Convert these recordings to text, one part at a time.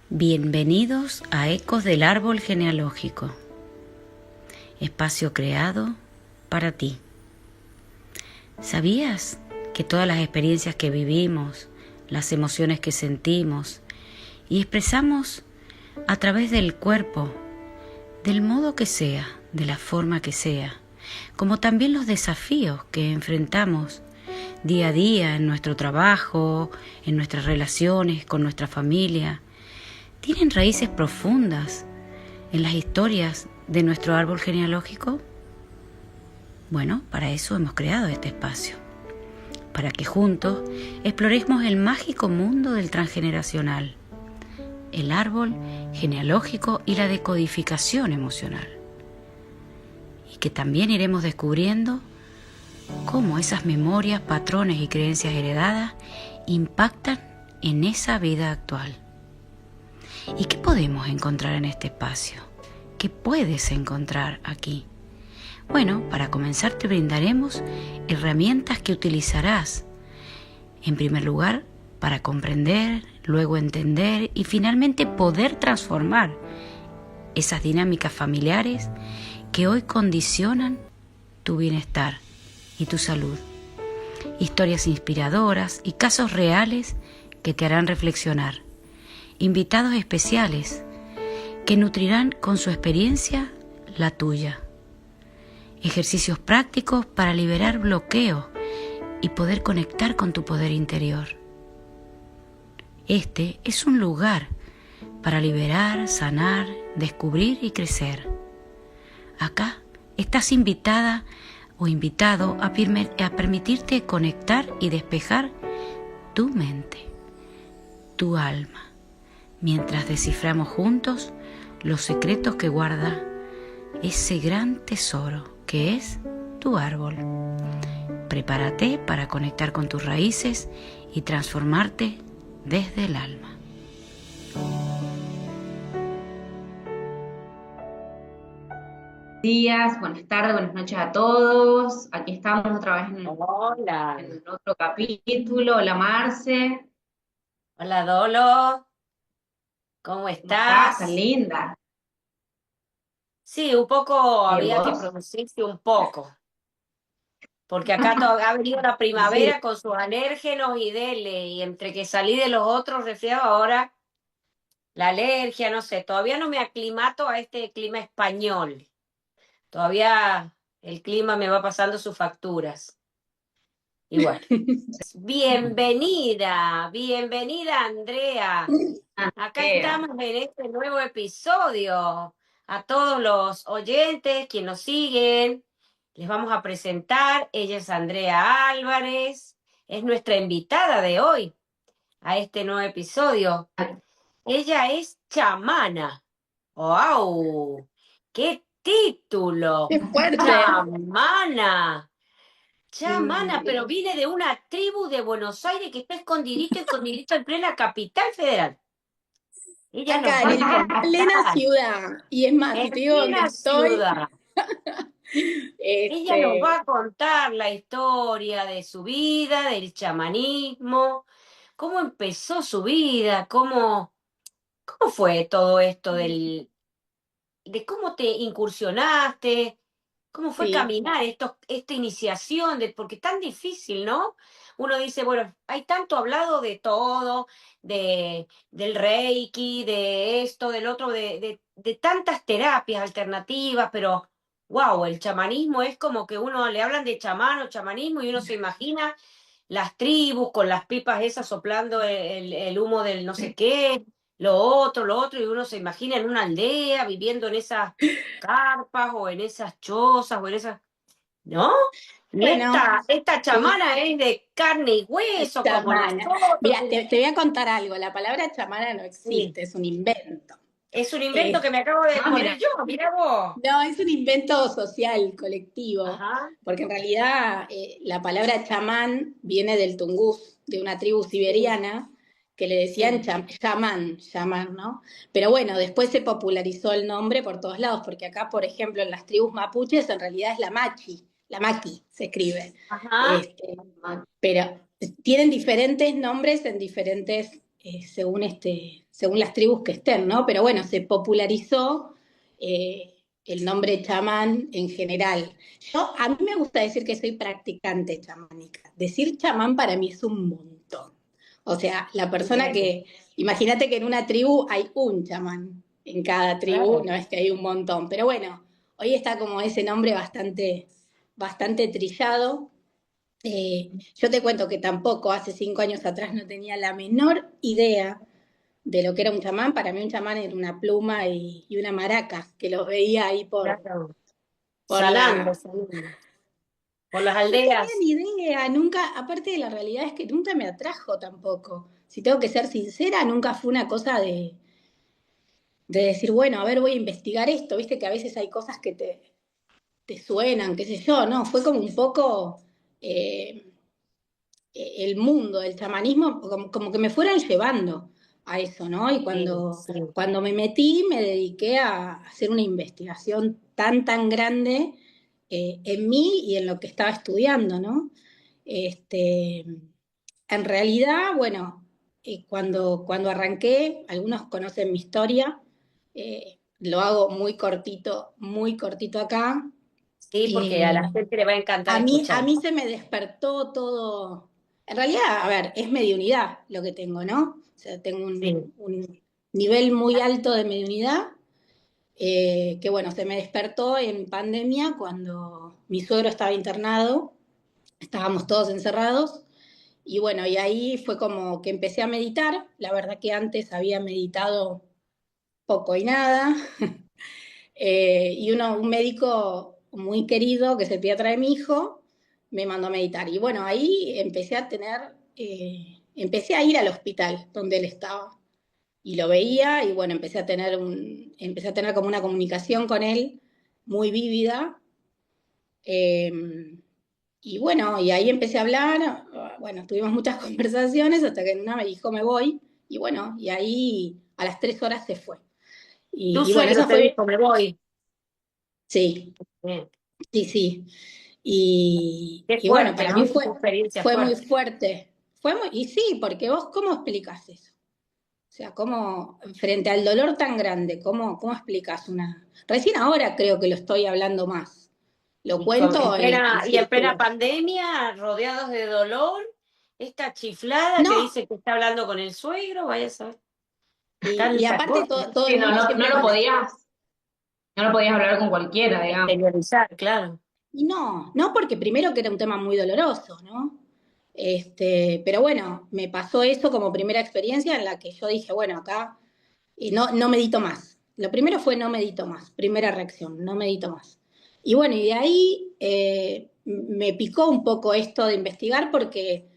Bienvenidos a Ecos del Árbol Genealógico, espacio creado para ti. ¿Sabías que todas las experiencias que vivimos, las emociones que sentimos y expresamos a través del cuerpo, del modo que sea, de la forma que sea, como también los desafíos que enfrentamos día a día en nuestro trabajo, en nuestras relaciones con nuestra familia, tienen raíces profundas en las historias de nuestro árbol genealógico? Bueno, para eso hemos creado este espacio, para que juntos exploremos el mágico mundo del transgeneracional, el árbol genealógico y la decodificación emocional. Y que también iremos descubriendo cómo esas memorias, patrones y creencias heredadas impactan en esa vida actual. ¿Y qué podemos encontrar en este espacio? ¿Qué puedes encontrar aquí? Bueno, para comenzar te brindaremos herramientas que utilizarás, en primer lugar, para comprender, luego entender y finalmente poder transformar esas dinámicas familiares que hoy condicionan tu bienestar y tu salud. Historias inspiradoras y casos reales que te harán reflexionar. Invitados especiales que nutrirán con su experiencia la tuya. Ejercicios prácticos para liberar bloqueos y poder conectar con tu poder interior. Este es un lugar para liberar, sanar, descubrir y crecer. Acá estás invitada o invitado a permitirte conectar y despejar tu mente, tu alma, mientras desciframos juntos los secretos que guarda ese gran tesoro que es tu árbol. Prepárate para conectar con tus raíces y transformarte desde el alma. Días, buenas tardes, buenas noches a todos. Aquí estamos otra vez Hola, en otro capítulo. Hola Marce, hola Dolo, ¿cómo ¿cómo estás? Tan estás? linda. Sí, un poco Bien, había que ¿vos? producirse un poco, porque acá ha venido la Sí, primavera con sus alérgenos y dele, y entre que salí de los otros resfriados ahora, la alergia, no sé, todavía no me aclimato a este clima español, todavía el clima me va pasando sus facturas. Y bueno, bienvenida Andrea. Acá Andrea. estamos en este nuevo episodio. A todos los oyentes que nos siguen, les vamos a presentar. Ella es Andrea Álvarez, es nuestra invitada de hoy a este nuevo episodio. Ella es chamana. ¡Wow! ¡Qué título! ¡Qué fuerte! ¡Chamana! Chamana, Sí. pero viene de una tribu de Buenos Aires que está escondidito en plena capital federal. Ella nos Acá, va a en plena contar, ciudad. Y es más, si en te digo dónde plena estoy, ciudad. Ella nos va este, a contar la historia de su vida, del chamanismo, cómo empezó su vida, cómo fue todo esto de cómo te incursionaste, cómo fue sí, caminar esta iniciación, porque es tan difícil, ¿no? Uno dice, bueno, hay tanto hablado de todo, del Reiki, de esto, del otro, de tantas terapias alternativas, pero wow, el chamanismo es como que uno le hablan de chamán o chamanismo y uno se imagina las tribus con las pipas esas soplando el humo del no sé qué, lo otro, y uno se imagina en una aldea viviendo en esas carpas o en esas chozas o en esas, ¿no? Y bueno, esta sí, chamana es de carne y hueso, como chamana. nosotros. Mira, te voy a contar algo. La palabra chamana no Sí, existe, es un invento. es un invento que Es- me acabo de Ah, poner mira. yo, mira vos. no, es un invento social, colectivo, Ajá, porque en realidad la palabra chamán viene del tungús, de una tribu sí, siberiana, que le decían sí. chamán, ¿no? Pero bueno, después se popularizó el nombre por todos lados, porque acá, por ejemplo, en las tribus mapuches en realidad es la maqui se escribe. Ajá, Este, pero tienen diferentes nombres en diferentes según las tribus que estén, ¿no? Pero bueno, se popularizó el nombre chamán en general. A mí me gusta decir que soy practicante chamánica. Decir chamán para mí es un montón. O sea, la persona Bien, que, imagínate que en una tribu hay un chamán, en cada tribu, claro. no es que hay un montón. Pero bueno, hoy está como ese nombre bastante trillado. Yo te cuento que tampoco hace 5 años atrás no tenía la menor idea de lo que era un chamán. Para mí un chamán era una pluma y una maraca, que los veía ahí Claro. por la... Sanando. Por las No tenía aldeas. ni idea, nunca, aparte de la realidad es que nunca me atrajo tampoco. Si tengo que ser sincera, nunca fue una cosa de decir, bueno, a ver, voy a investigar esto. Viste que a veces hay cosas que te suenan, qué sé yo, ¿no? Fue como un poco... eh, el mundo del chamanismo, como que me fueron llevando a eso, ¿no? Y Sí, cuando, sí. cuando me metí, me dediqué a hacer una investigación tan grande en mí y en lo que estaba estudiando, ¿no? Este, en realidad, bueno, cuando arranqué, algunos conocen mi historia, lo hago muy cortito acá. Sí, porque a la Eh, gente le va a encantar a escuchar. mí se me despertó todo. En realidad, a ver, es mediunidad lo que tengo, ¿no? O sea, tengo Sí. un nivel muy alto de mediunidad, que bueno, se me despertó en pandemia cuando mi suegro estaba internado, estábamos todos encerrados, y bueno, y ahí fue como que empecé a meditar. La verdad que antes había meditado poco y nada, y un médico muy querido, que es el pediatra de mi hijo, me mandó a meditar. Y bueno, ahí empecé a ir al hospital donde él estaba. Y lo veía y bueno, empecé a tener como una comunicación con él muy vívida. Eh, y bueno, y ahí empecé a hablar, bueno, tuvimos muchas conversaciones hasta que en una me dijo me voy. Y bueno, y ahí a las 3 horas se fue. Tu Y bueno, suegro esa te fue, dijo, me voy. sí, Bien. sí. Qué Y bueno, fuerte, para ¿no? mí Esa experiencia fue muy fuerte. fuerte. Y sí, porque vos, ¿cómo explicás eso? O sea, ¿cómo, frente al dolor tan grande, cómo explicás una... Recién ahora creo que lo estoy hablando más. Lo cuento en Y en plena círculos. pandemia, rodeados de dolor, esta chiflada que No, dice que está hablando con el suegro, vaya a saber. y Tantas aparte cosas. todo Sí, el no, mundo no siempre lo con la... podías, no lo podías hablar con cualquiera, digamos. Exteriorizar, claro. Y no porque primero que era un tema muy doloroso, ¿no? Pero bueno, me pasó eso como primera experiencia en la que yo dije, bueno, acá y no medito más. Lo primero fue no medito más, primera reacción, no medito más. Y bueno, y de ahí me picó un poco esto de investigar porque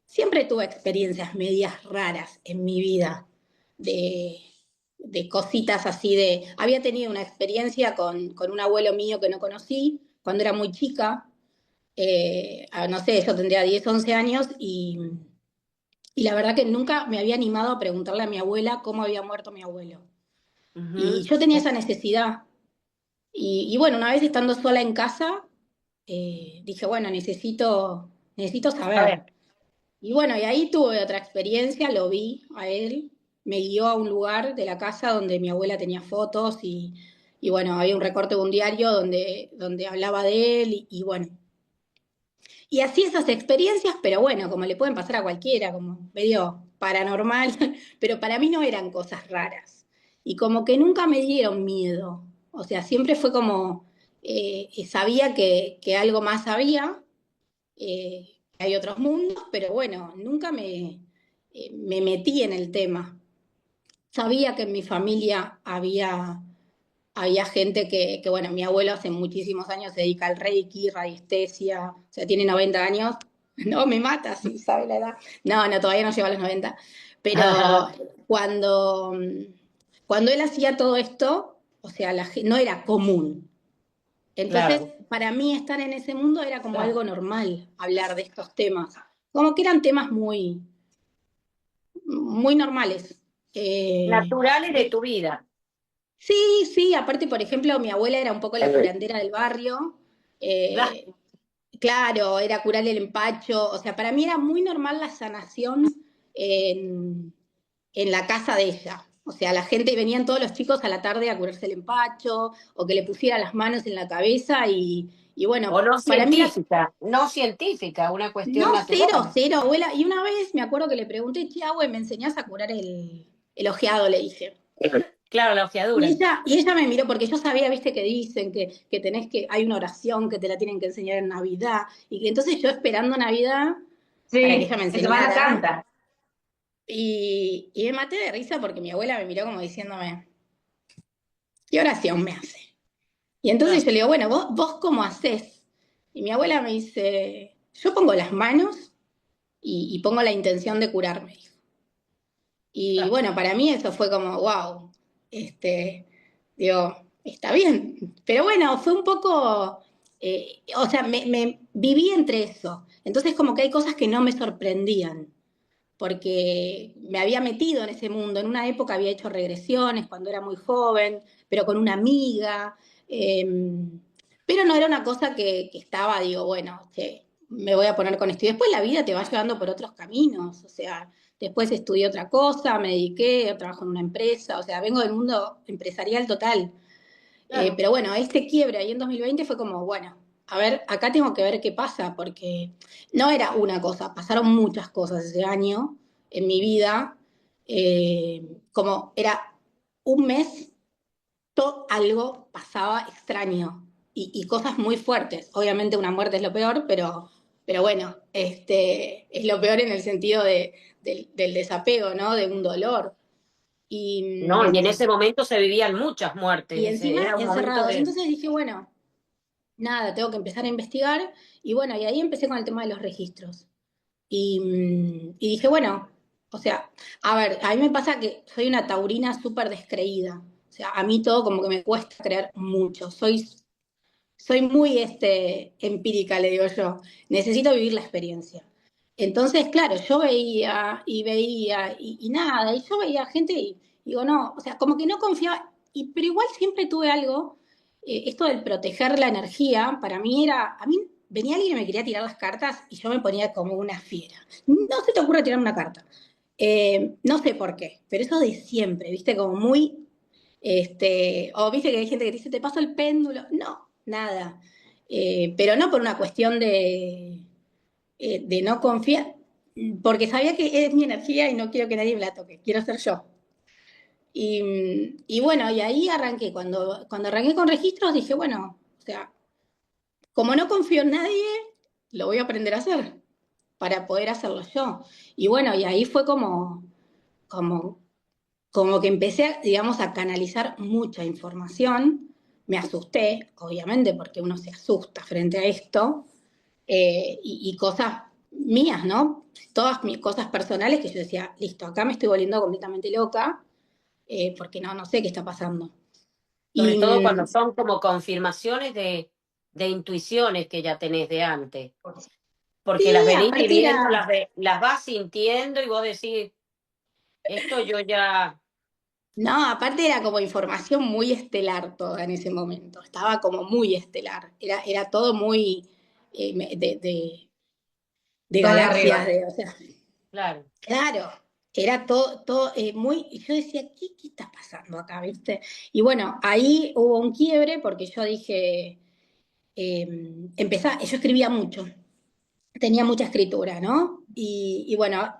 siempre tuve experiencias medias raras en mi vida, de, de cositas así de... Había tenido una experiencia con un abuelo mío que no conocí cuando era muy chica, no sé, yo tendría 10 11 años y la verdad que nunca me había animado a preguntarle a mi abuela cómo había muerto mi abuelo. Y Ujú. yo tenía esa necesidad. Y bueno, una vez estando sola en casa, dije, bueno, necesito A ver, saber. Y bueno, y ahí tuve otra experiencia, lo vi a él, me guió a un lugar de la casa donde mi abuela tenía fotos y bueno, había un recorte de un diario donde hablaba de él y bueno. Y así esas experiencias, pero bueno, como le pueden pasar a cualquiera, como medio paranormal, pero para mí no eran cosas raras. Y como que nunca me dieron miedo. O sea, siempre fue como, sabía que algo más había, que hay otros mundos, pero bueno, nunca me metí en el tema. Sabía que en mi familia había gente bueno, mi abuelo hace muchísimos años se dedica al Reiki, radiestesia, o sea, tiene 90 años. No, me mata si sabe la edad. No, todavía no llega a los 90. Pero cuando, cuando él hacía todo esto, o sea, no era común. Entonces, claro. para mí estar en ese mundo era como algo normal, hablar de estos temas. Como que eran temas muy normales. Eh, Naturales de tu vida. sí, aparte, por ejemplo, mi abuela era un poco la curandera del barrio. Ah, eh, claro, era curar el empacho. O sea, para mí era muy normal la sanación en, en la casa de ella. O sea, la gente, venían todos los chicos a la tarde a curarse el empacho, o que le pusiera las manos en la cabeza, y O bueno, no para mí era, científica, no científica, una cuestión no, cero, natural. cero, abuela. Y una vez me acuerdo que le pregunté, che, abue, ¿me enseñás a curar el ojeado? Le dije. Claro, la ojeadura. Y ella me miró, porque yo sabía, viste, que dicen que tenés que, hay una oración que te la tienen que enseñar en Navidad, y que entonces yo esperando Navidad para que ella Sí, me en Semana enseñara, Santa. y me maté de risa porque mi abuela me miró como diciéndome, ¿qué oración me hace? Y entonces Ah, yo le digo, bueno, ¿vos cómo haces? Y mi abuela me dice, yo pongo las manos y pongo la intención de curarme. Y ah, bueno, para mí eso fue como, wow, digo, está bien. Pero bueno, fue un poco, o sea, me viví entre eso. Entonces como que hay cosas que no me sorprendían, porque me había metido en ese mundo. En una época había hecho regresiones cuando era muy joven, pero con una amiga. eh, pero no era una cosa que estaba, digo, bueno, che, me voy a poner con esto. Y después la vida te va llevando por otros caminos. O sea, después estudié otra cosa, me dediqué, trabajo en una empresa. O sea, vengo del mundo empresarial total. claro. Pero bueno, este quiebre ahí en 2020 fue como, bueno, a ver, acá tengo que ver qué pasa, porque no era una cosa, pasaron muchas cosas ese año en mi vida, como era un mes, todo algo pasaba extraño y cosas muy fuertes. Obviamente una muerte es lo peor, pero bueno, es lo peor en el sentido del desapego, ¿no? De un dolor. No, y en Y, ese momento se vivían muchas muertes, y encima era un momento encerrados. de... Entonces dije, bueno, nada, tengo que empezar a investigar. Y bueno, y ahí empecé con el tema de los registros. Y dije, bueno, o sea, a ver, a mí me pasa que soy una taurina súper descreída. O sea, a mí todo como que me cuesta creer mucho. Soy muy empírica, le digo yo. Necesito vivir la experiencia. Entonces, claro, yo veía y veía y nada, y yo veía gente y digo, no, o sea, como que no confiaba, pero igual siempre tuve algo, esto del proteger la energía, para mí era, a mí venía alguien y me quería tirar las cartas y yo me ponía como una fiera. No se te ocurre tirarme una carta. No sé por qué, pero eso de siempre, viste, como muy o viste que hay gente que dice, te paso el péndulo. No, nada. Pero no por una cuestión de no confiar, porque sabía que es mi energía y no quiero que nadie me la toque, quiero ser yo. Y bueno, y ahí arranqué. Cuando arranqué con registros dije, bueno, o sea, como no confío en nadie, lo voy a aprender a hacer para poder hacerlo yo. Y bueno, y ahí fue como como que empecé, digamos, a canalizar mucha información. Me asusté, obviamente, porque uno se asusta frente a esto, y cosas mías, ¿no? Todas mis cosas personales que yo decía, listo, acá me estoy volviendo completamente loca, porque no sé qué está pasando. Sobre Y todo cuando son como confirmaciones de intuiciones que ya tenés de antes, porque las sí, venís aparte viviendo, era, las vas sintiendo y vos decís, esto yo ya... no, aparte era como información muy estelar toda en ese momento, estaba como muy estelar, era todo muy de Todo de galaxias, arriba. o sea, Claro. claro, era todo muy. Y yo decía, ¿qué está pasando acá, viste? Y bueno, ahí hubo un quiebre porque yo dije, yo escribía mucho, tenía mucha escritura, ¿no? Y bueno,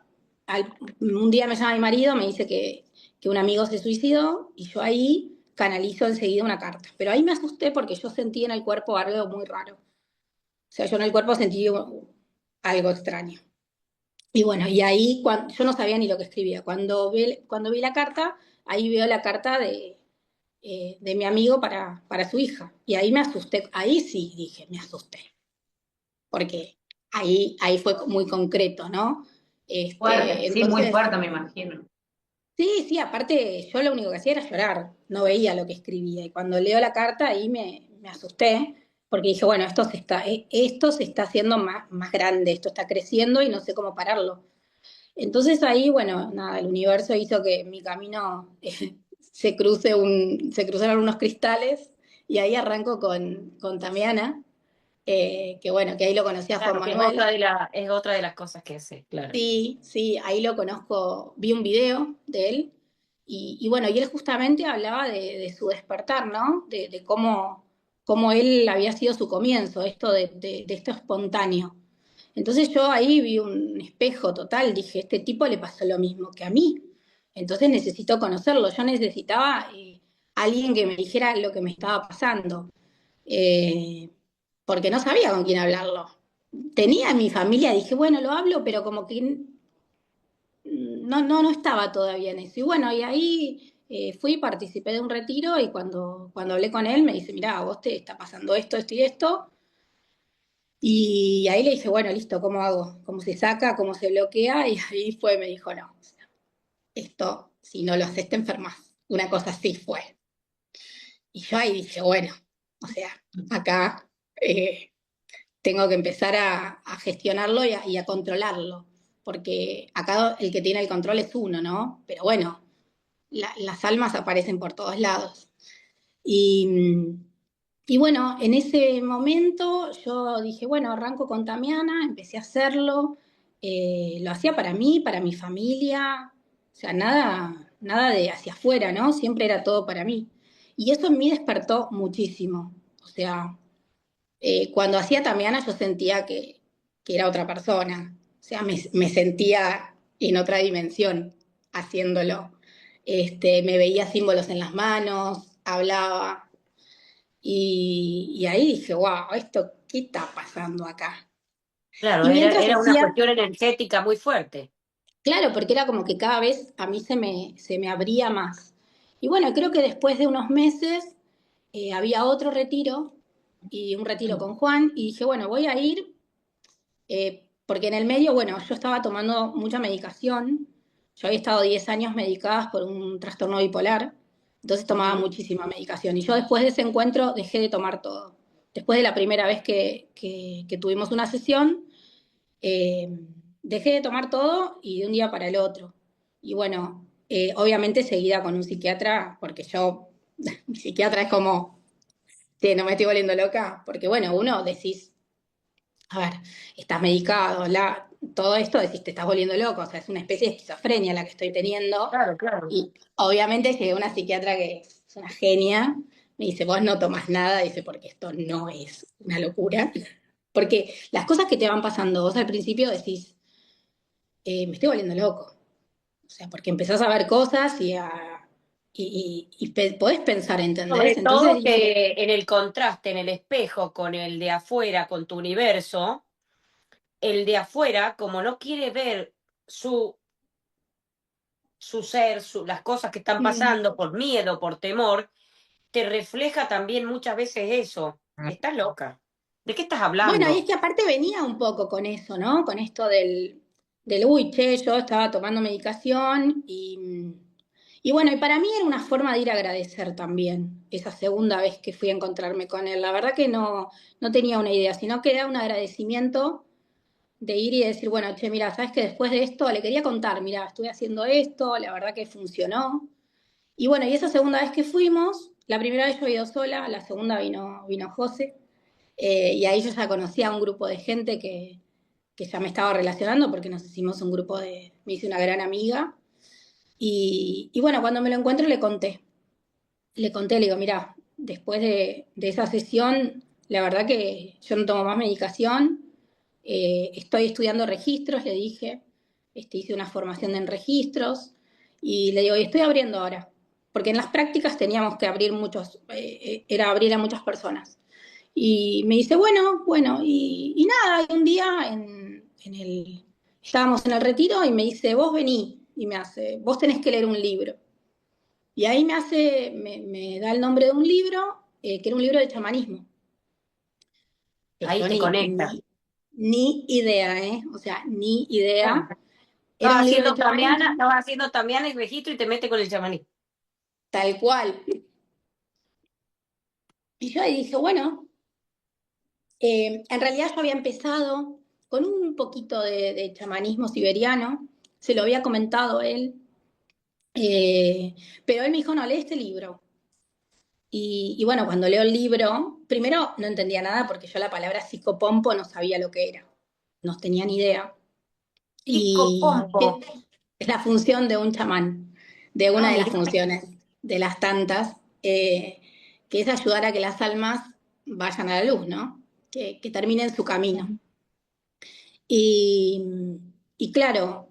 un día me llama mi marido, me dice que un amigo se suicidó y yo ahí canalizo enseguida una carta. Pero ahí me asusté porque yo sentí en el cuerpo algo muy raro. O sea, yo en el cuerpo sentí algo extraño. Y bueno, y ahí yo no sabía ni lo que escribía. Cuando vi la carta, ahí veo la carta de mi amigo para su hija. Y ahí me asusté, ahí sí dije, me asusté, porque ahí fue muy concreto, ¿no? Fuerte, sí, muy Entonces, fuerte, me imagino. sí, sí, aparte yo lo único que hacía era llorar, no veía lo que escribía. Y cuando leo la carta, ahí me asusté, porque dije, bueno, esto se está haciendo más grande, esto está creciendo y no sé cómo pararlo. Entonces ahí, bueno, nada, el universo hizo que mi camino se cruzaron unos cristales y ahí arranco con Tamiana. que bueno, que ahí lo conocí a Juan Claro, que Manuel. es otra de las cosas que hace, claro. Sí, sí, ahí lo conozco, vi un video de él y bueno, y él justamente hablaba de su despertar, ¿no? De cómo él había sido su comienzo, esto de esto espontáneo. Entonces yo ahí vi un espejo total, dije, este tipo le pasó lo mismo que a mí, entonces necesito conocerlo, yo necesitaba alguien que me dijera lo que me estaba pasando, eh, porque no sabía con quién hablarlo. Tenía a mi familia, dije, bueno, lo hablo, pero como que no estaba todavía en eso. Y bueno, y ahí fui, participé de un retiro y cuando hablé con él me dice, mirá, a vos te está pasando esto, esto y esto. Y ahí le dije, bueno, listo, ¿cómo hago? ¿Cómo se saca? ¿Cómo se bloquea? Y ahí fue, me dijo, no, esto, si no lo haces, te enfermas. Una cosa así fue. Y yo ahí dije, bueno, o sea, acá tengo que empezar a gestionarlo y a controlarlo, porque acá el que tiene el control es uno, ¿no? Pero bueno, las almas aparecen por todos lados. Y, y bueno, en ese momento yo dije, bueno, arranco con Tamiana, empecé a hacerlo, lo hacía para mí, para mi familia, o sea, nada de hacia afuera, ¿no? Siempre era todo para mí. Y eso en mí despertó muchísimo. O sea, cuando hacía Tamiana yo sentía que era otra persona, o sea, me sentía en otra dimensión haciéndolo. Me veía símbolos en las manos, hablaba, y ahí dije, wow, ¿esto qué está pasando acá? Claro, Y mientras era una hacía, cuestión energética muy fuerte. claro, porque era como que cada vez a mí se me abría más. Y bueno, creo que después de unos meses había otro retiro, y un retiro con Juan, y dije, bueno, voy a ir. Porque en el medio, bueno, yo estaba tomando mucha medicación. Yo había estado 10 años medicadas por un trastorno bipolar, entonces tomaba Ujú. muchísima medicación. Y yo después de ese encuentro dejé de tomar todo. Después de la primera vez que tuvimos una sesión, eh, dejé de tomar todo y de un día para el otro. Y bueno, obviamente seguida con un psiquiatra, porque yo, mi psiquiatra es como, sí, no me estoy volviendo loca, porque bueno, uno decís, a ver, estás medicado, todo esto decís, te estás volviendo loco, o sea, es una especie de esquizofrenia la que estoy teniendo. Claro, claro. Y obviamente llegué a una psiquiatra que es una genia, me dice, vos no tomás nada, dice, porque esto no es una locura. Porque las cosas que te van pasando, vos al principio decís, me estoy volviendo loco. O sea, porque empezás a ver cosas y podés pensar, ¿entendés? Sobre Entonces todo dije, que en el contraste, en el espejo con el de afuera, con tu universo, el de afuera, como no quiere ver su, su ser, las cosas que están mm, pasando por miedo, por temor, te refleja también muchas veces eso. Estás loca. ¿De qué estás bueno, y es hablando? que aparte venía un poco con eso, ¿no? Con esto del uy, che, yo estaba tomando medicación y bueno, y para mí era una forma de ir a agradecer también esa segunda vez que fui a encontrarme con él. La verdad que no tenía una idea, sino que era un agradecimiento de ir y decir, bueno, che, mira, sabes que después de esto le quería contar, mira, estuve haciendo esto, la verdad que funcionó. Y bueno, y esa segunda vez que fuimos, la primera vez yo he ido sola, la segunda vino José. Y ahí yo ya conocía a un grupo de gente que ya me estaba relacionando porque nos hicimos un grupo me hice una gran amiga. Y bueno, cuando me lo encuentro le digo, mira, después de esa sesión, la verdad que yo no tomo más medicación, estoy estudiando registros, le dije, hice una formación en registros y le digo, y estoy abriendo ahora, porque en las prácticas teníamos que abrir era abrir a muchas personas. Y me dice, bueno, y nada, y un día estábamos en el retiro y me dice, vos vení, y me hace, vos tenés que leer un libro. Y ahí me da el nombre de un libro, que era un libro de chamanismo, que Ahí yo te ni, conecta. ni idea, ¿eh? O sea, ni idea. Claro. Era un libro de chamanismo, Estabas haciendo Tamiana el registro y te mete con el chamaní. tal cual. Y yo ahí dije, bueno, en realidad yo había empezado con un poquito de chamanismo siberiano, se lo había comentado él, pero él me dijo, no, lee este libro. Y bueno, cuando leo el libro, primero no entendía nada porque yo la palabra psicopompo no sabía lo que era, no tenía ni idea. Y Psicopompo. es la función de un chamán, de Ah, una de las mira. funciones, de las tantas, que es ayudar a que las almas vayan a la luz, ¿no? Que terminen su camino. Y, y claro,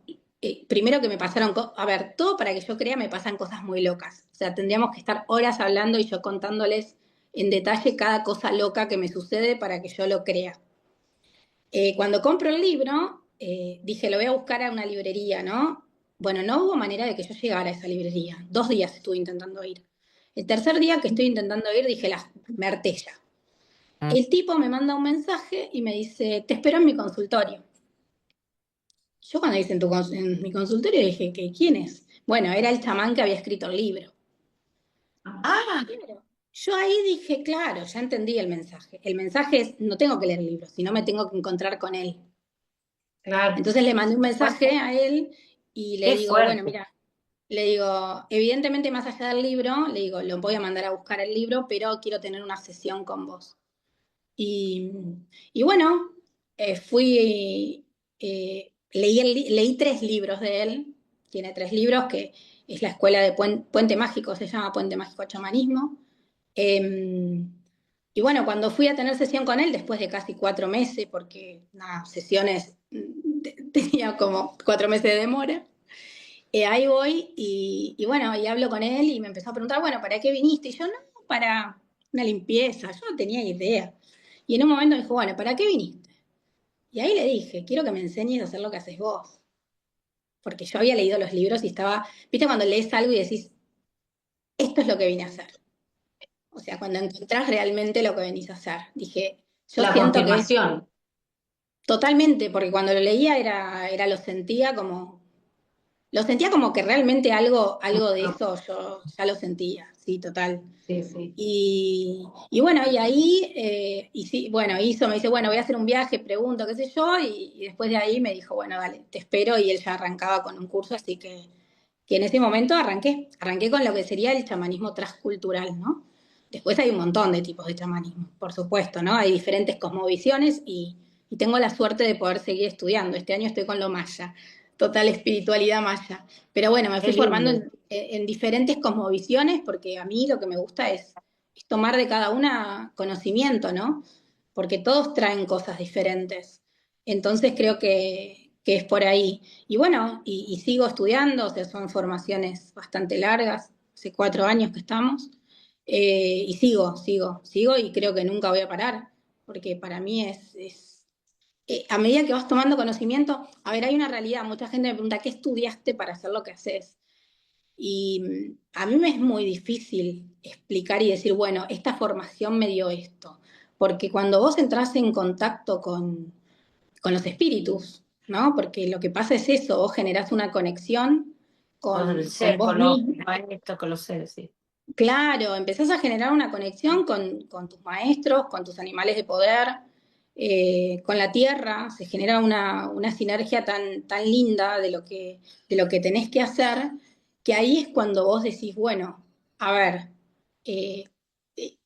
primero que me pasaron, a ver, todo para que yo crea me pasan cosas muy locas. O sea, tendríamos que estar horas hablando y yo contándoles en detalle cada cosa loca que me sucede para que yo lo crea. Cuando compro el libro, dije, lo voy a buscar a una librería, ¿no? Bueno, no hubo manera de que yo llegara a esa librería. 2 días estuve intentando ir. El tercer día que estoy intentando ir, dije, me harté ya. El tipo me manda un mensaje y me dice, te espero en mi consultorio. Yo cuando hice en mi consultorio dije, ¿quién es? Bueno, era el chamán que había escrito el libro. Ah, Claro. Yo ahí dije, claro, ya entendí el mensaje. El mensaje es, no tengo que leer el libro, sino me tengo que encontrar con él. Claro. Entonces le mandé un bueno, mensaje a él y le qué digo, bueno, fuerte. mira, le digo, evidentemente más allá del libro, le digo, lo voy a mandar a buscar el libro, pero quiero tener una sesión con vos. Y, y bueno, leí 3 libros de él, tiene 3 libros, que es la escuela de Puente Mágico, se llama Puente Mágico Chamanismo. Eh, y bueno, cuando fui a tener sesión con él, después de casi 4 meses, porque nada, sesiones tenía como 4 meses de demora, ahí voy y bueno, y hablo con él y me empezó a preguntar, bueno, ¿para qué viniste? Y yo, no, para una limpieza, yo no tenía idea. Y en un momento me dijo, bueno, ¿para qué viniste? Y ahí le dije, quiero que me enseñes a hacer lo que haces vos. Porque yo había leído los libros y estaba, viste cuando lees algo y decís, esto es lo que vine a hacer. O sea, cuando encontrás realmente lo que venís a hacer. Dije, yo La siento que es confirmación. totalmente, porque cuando lo leía lo sentía como que realmente algo de eso yo ya lo sentía, sí, total. Sí, sí. Y bueno, y ahí, y sí, bueno, me dice, bueno, voy a hacer un viaje, pregunto, qué sé yo, y después de ahí me dijo, bueno, dale, te espero, y él ya arrancaba con un curso, así que en ese momento arranqué con lo que sería el chamanismo transcultural, ¿no? Después hay un montón de tipos de chamanismo, por supuesto, ¿no? Hay diferentes cosmovisiones y tengo la suerte de poder seguir estudiando. Este año estoy con lo maya, total espiritualidad maya. Pero bueno, me Qué fui formando lindo. en diferentes cosmovisiones porque a mí lo que me gusta es tomar de cada una conocimiento, ¿no? Porque todos traen cosas diferentes. Entonces creo que es por ahí. Y bueno, y sigo estudiando, o sea, son formaciones bastante largas, hace 4 años que estamos, y sigo y creo que nunca voy a parar, porque para mí a medida que vas tomando conocimiento, a ver, hay una realidad, mucha gente me pregunta, ¿qué estudiaste para hacer lo que haces? Y a mí me es muy difícil explicar y decir, bueno, esta formación me dio esto, porque cuando vos entras en contacto con los espíritus, ¿no? Porque lo que pasa es eso, vos generás una conexión Con el con ser, vos con los mismo. maestros, con los seres, sí. Claro, empezás a generar una conexión con tus maestros, con tus animales de poder, con la tierra, se genera una sinergia tan linda de lo que tenés que hacer, que ahí es cuando vos decís, bueno, a ver, eh,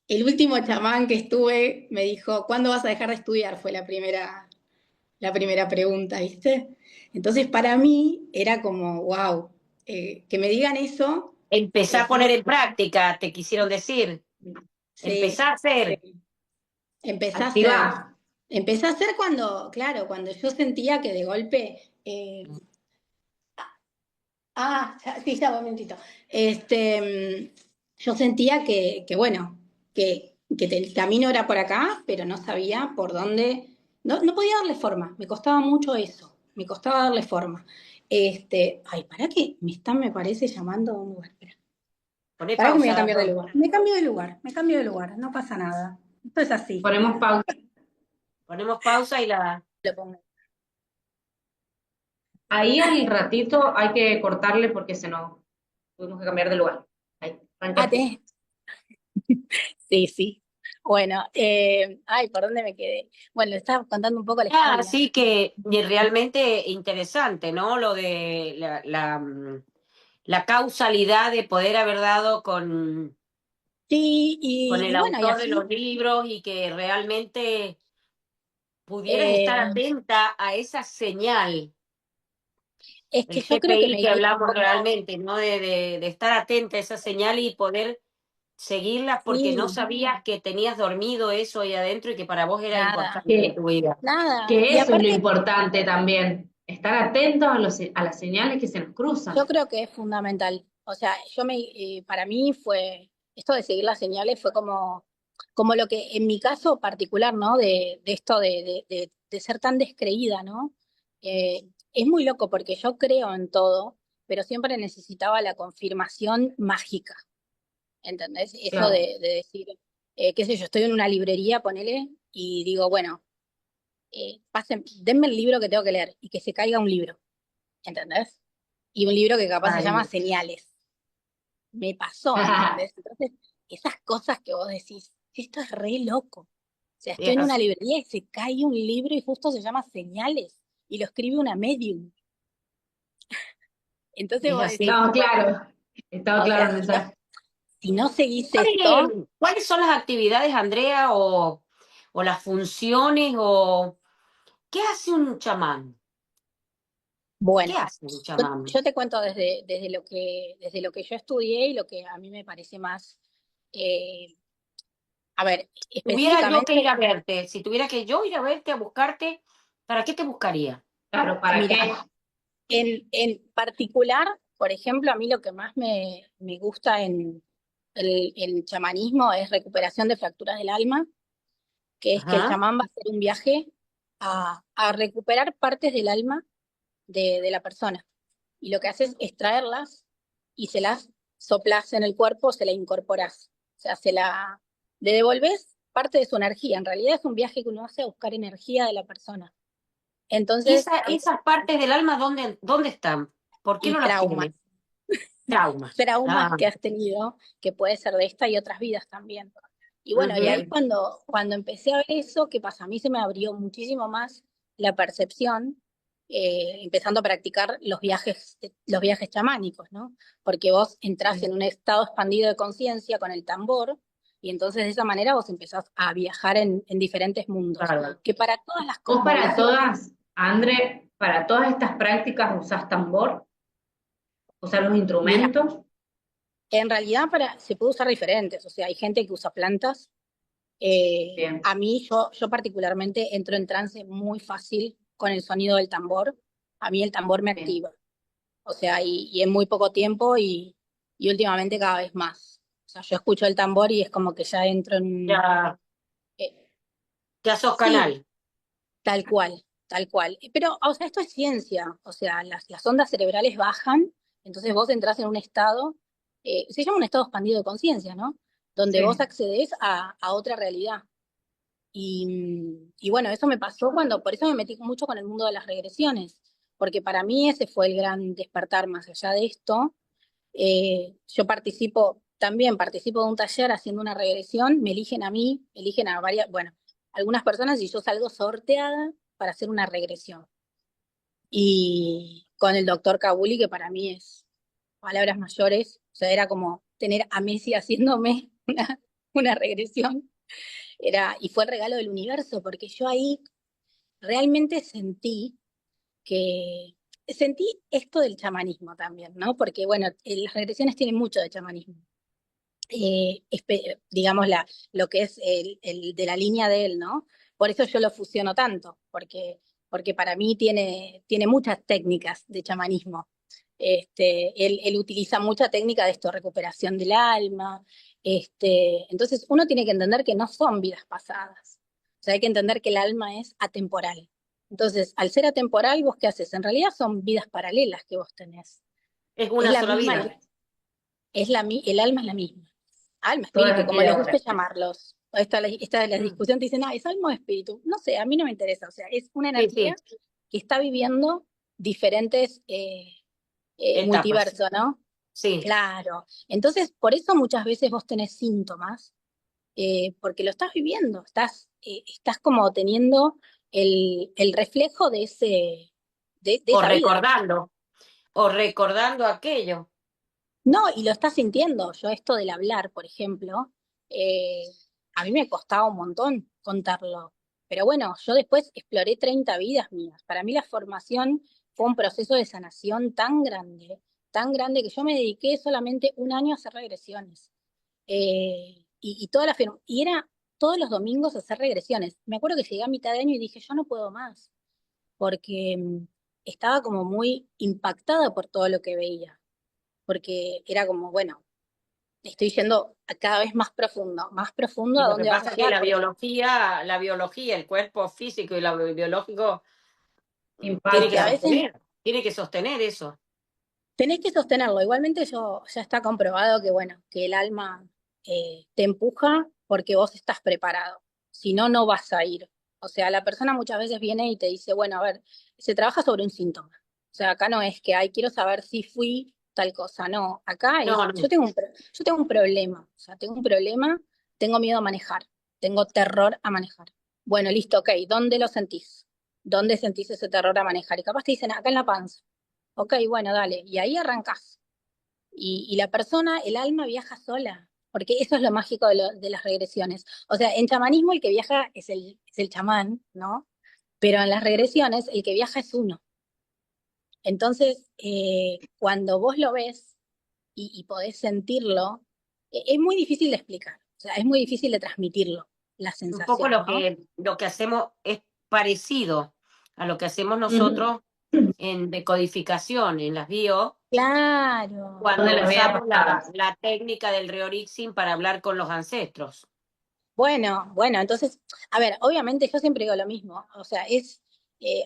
el último chamán que estuve me dijo, ¿cuándo vas a dejar de estudiar? Fue la primera pregunta, ¿viste? Entonces para mí era como, wow, que me digan eso, Empezá a poner fue, en práctica, te quisieron decir. Empezá sí, a hacer, sí. Empecé a hacer. Activa. Empecé a hacer claro, cuando yo sentía que de golpe, sí, ya, un momentito. Yo sentía que bueno, que el camino era por acá, pero no sabía por dónde, no podía darle forma, me costaba mucho eso, me costaba darle forma. Ay, ¿para qué? Me parece, llamando a un lugar. Espera. poné Para que me voy a pausa. cambiar de lugar. Me cambio de lugar, no pasa nada. Esto es así. Ponemos pausa. Ponemos pausa y la. Lo pongo. Ahí al ratito hay que cortarle porque se nos tuvimos que cambiar de lugar. Ahí, Ah, arrancaste. Sí, sí. Bueno, ay, ¿por dónde me quedé? Bueno, le estaba contando un poco la historia. Así que y realmente interesante, ¿no? Lo de la causalidad de poder haber dado con Sí, con el y bueno, y autor de los así, libros y que realmente pudieras estar eh, atenta a esa señal, es que el yo creo que GPI me que guía un hablamos poco, realmente, ¿no? De estar atenta a esa señal y poder seguirla porque no sí, sabías que tenías dormido eso ahí adentro y que para vos era nada, importante en Que, tu vida. nada. que Y eso es lo aparte, importante también, estar atentos a las señales que se nos yo cruzan. creo que es fundamental. O sea, para mí fue, esto de seguir las señales fue como lo que en mi caso particular, ¿no? De esto de ser tan descreída, ¿no? Es muy loco porque yo creo en todo, pero siempre necesitaba la confirmación mágica, ¿entendés? Eso Claro. de decir, qué sé yo, estoy en una librería, ponele, y digo, bueno, denme el libro que tengo que leer y que se caiga un libro, ¿entendés? Y un libro que capaz se llama Ay, Señales. Me pasó, ¿entendés? Entonces, esas cosas que vos decís, esto es re loco. O sea, estoy es en una así. librería y se cae un libro y justo se llama Señales y lo escribe una medium. Entonces Es vos así. decís, Estaba bueno, claro, estaba o claro sea, el mensaje. si no seguís esto, ¿Cuáles son las actividades, Andrea, o las funciones, o qué hace un chamán? ¿Qué bueno, hace un yo, chamán? yo te cuento desde lo que yo estudié y lo que a mí me parece más, eh, a ver, Tuviera yo que ir específicamente, a verte, si tuviera que yo ir a verte, a buscarte, ¿para qué te buscaría? Claro, ¿para mira, qué? en particular, por ejemplo, a mí lo que más me gusta en el chamanismo es recuperación de fracturas del alma, que es que el Ajá. chamán va a hacer un viaje a recuperar partes del alma de la persona. Y lo que hace es extraerlas y se las soplas en el cuerpo, se la incorporas. O sea, le devolves parte de su energía. En realidad es un viaje que uno hace a buscar energía de la persona. Entonces, Esas partes del alma, ¿dónde están? ¿Por qué y no las traumas. tiene? Traumas. Traumas Ah, que has tenido, que puede ser de esta y otras vidas también. Y bueno, y ahí ujú. cuando empecé a ver eso, ¿qué pasa? A mí se me abrió muchísimo más la percepción, empezando a practicar los viajes chamánicos, ¿no? Porque vos entrás en un estado expandido de conciencia con el tambor, y entonces de esa manera vos empezás a viajar en diferentes mundos, Claro. que para todas las Vos para cosmovisiones, todas, André, para todas estas prácticas usás tambor, usás los mira, instrumentos. en realidad se puede usar diferentes, o sea, hay gente que usa plantas. Bien, A mí, yo particularmente entro en trance muy fácil con el sonido del tambor. A mí el tambor me bien. activa. O sea, y en muy poco tiempo y últimamente cada vez más. O sea, yo escucho el tambor y es como que ya entro en... Ya, eh, ya sos sí, canal. tal cual, tal cual. Pero, o sea, esto es ciencia. O sea, las ondas cerebrales bajan, entonces vos entras en un estado, se llama un estado expandido de conciencia, ¿no? Donde vos Sí. accedes a otra realidad. Y bueno, eso me pasó por eso me metí mucho con el mundo de las regresiones, porque para mí ese fue el gran despertar más allá de esto. Yo también participo de un taller haciendo una regresión, me eligen a mí, eligen a bueno, algunas personas y yo salgo sorteada para hacer una regresión. Y con el doctor Kabuli, que para mí es palabras mayores, o sea, era como tener a Messi haciéndome una regresión. Y fue el regalo del universo, porque yo ahí realmente sentí esto del chamanismo también, ¿no? Porque, bueno, las regresiones tienen mucho de chamanismo. Digamos, lo que es el de la línea de él, ¿no? Por eso yo lo fusiono tanto, porque para mí tiene muchas técnicas de chamanismo. Él utiliza mucha técnica de esto, recuperación del alma. Entonces, uno tiene que entender que no son vidas pasadas. O sea, hay que entender que el alma es atemporal. Entonces, al ser atemporal, ¿vos qué haces? En realidad son vidas paralelas que vos tenés. Es Es una la sola misma, vida. el alma es la misma. Alma, Todas espíritu, aquí como y les guste ahora. llamarlos. Esta de la Mm. discusión te dicen, ah, es alma o espíritu. No sé, a mí no me interesa. O sea, es una Sí, sí, energía que está viviendo diferentes etapas. multiversos, ¿no? Sí, Claro. Entonces, por eso muchas veces vos tenés síntomas, porque lo estás viviendo, estás como teniendo el reflejo de o esa vida. recordando, o recordando aquello. No, y lo estás sintiendo. Yo esto del hablar, por ejemplo, eh, a mí me costaba un montón contarlo. Pero bueno, yo después exploré 30 vidas mías. Para mí la formación fue un proceso de sanación tan grande que yo me dediqué solamente un año a hacer regresiones. Y toda y era todos los domingos hacer regresiones. Me acuerdo que llegué a mitad de año y dije, yo no puedo más, porque estaba como muy impactada por todo lo que veía, porque era como, bueno, estoy yendo a cada vez más profundo Y a lo que dónde vas pasa a es que llegar, porque la biología, el cuerpo físico y lo biológico y a veces tiene que sostener eso. tenés que sostenerlo. Igualmente ya está comprobado que, bueno, que el alma te empuja porque vos estás preparado. Si no, no vas a ir. O sea, la persona muchas veces viene y te dice, bueno, a ver, se trabaja sobre un síntoma. O sea, acá no es que, ay, quiero saber si fui tal cosa. No, acá No, es, no. yo tengo un problema. O sea, tengo un problema, tengo miedo a manejar, tengo terror a manejar. Bueno, listo, ok, ¿dónde lo sentís? ¿Dónde sentís ese terror a manejar? Y capaz te dicen, acá en la panza. Ok, bueno, dale. Y ahí arrancás. Y la persona, el alma viaja sola, porque eso es lo mágico de las regresiones. O sea, en chamanismo el que viaja es el chamán, ¿no? Pero en las regresiones el que viaja es uno. Entonces, cuando vos lo ves y podés sentirlo, es muy difícil de explicar. O sea, es muy difícil de transmitirlo, la Un poco sensación, ¿no? lo que hacemos es parecido a lo que hacemos Ujú. nosotros en decodificación, en las bio, Claro. Son de cuando las vidas usamos pasadas. la técnica del Reorixing para hablar con los ancestros. Bueno, entonces, a ver, obviamente yo siempre digo lo mismo, o sea,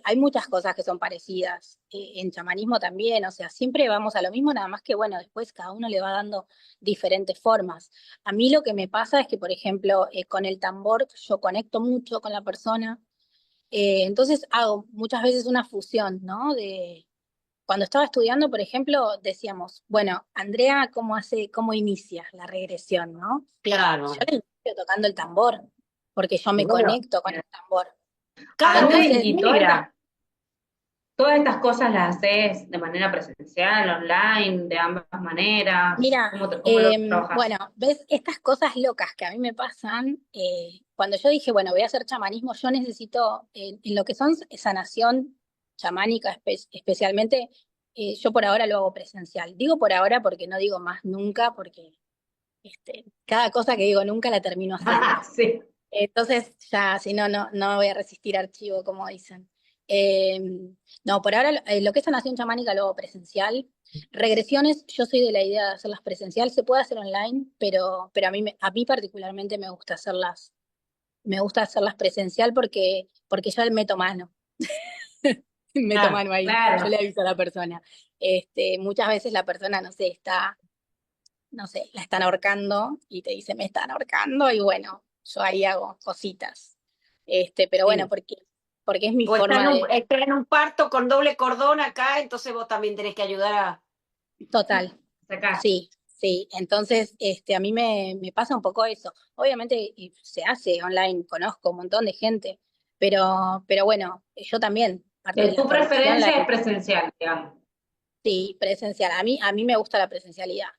hay muchas cosas que son parecidas, en chamanismo también, o sea, siempre vamos a lo mismo, nada más que, bueno, después cada uno le va dando diferentes formas. A mí lo que me pasa es que, por ejemplo, con el tambor yo conecto mucho con la persona, entonces hago muchas veces una fusión, ¿no? Cuando estaba estudiando, por ejemplo, decíamos, bueno, Andrea, cómo inicia la regresión, ¿no? Yo Claro. le inicio tocando el tambor, porque yo Y me bueno, conecto con el tambor. cada uno André, Entonces, ¿y integra. todas estas cosas las haces de manera presencial, online, de ambas maneras? mira, ¿Cómo lo trabajas? bueno, ves, estas cosas locas que a mí me pasan, cuando yo dije, bueno, voy a hacer chamanismo, yo necesito, en lo que son sanación chamánica especialmente, yo por ahora lo hago presencial. Digo por ahora porque no digo más nunca, porque cada cosa que digo nunca la termino haciendo. Sí. Entonces, ya, si no, no me voy a resistir archivo, como dicen. Eh, no, por ahora lo que es sanación chamánica lo hago presencial. Regresiones, yo soy de la idea de hacerlas presencial. Se puede hacer online, pero a mí particularmente me gusta hacerlas presencial porque yo meto mano. Meto Claro. mano ahí, yo le Claro. aviso a la persona. Muchas veces la persona, no sé, no sé, la están ahorcando y te dice, me están ahorcando, y bueno, yo ahí hago cositas. Pero bueno, Sí. porque es mi O forma de, está en un parto con doble cordón acá, entonces vos también tenés que ayudar a... total, Sacar. sí, sí. Entonces, a mí me pasa un poco eso. Obviamente y se hace online, conozco un montón de gente, pero bueno, yo también, parte de la Tu formación la preferencia he es hecho, presencial, digamos. sí, presencial. A mí me gusta la presencialidad.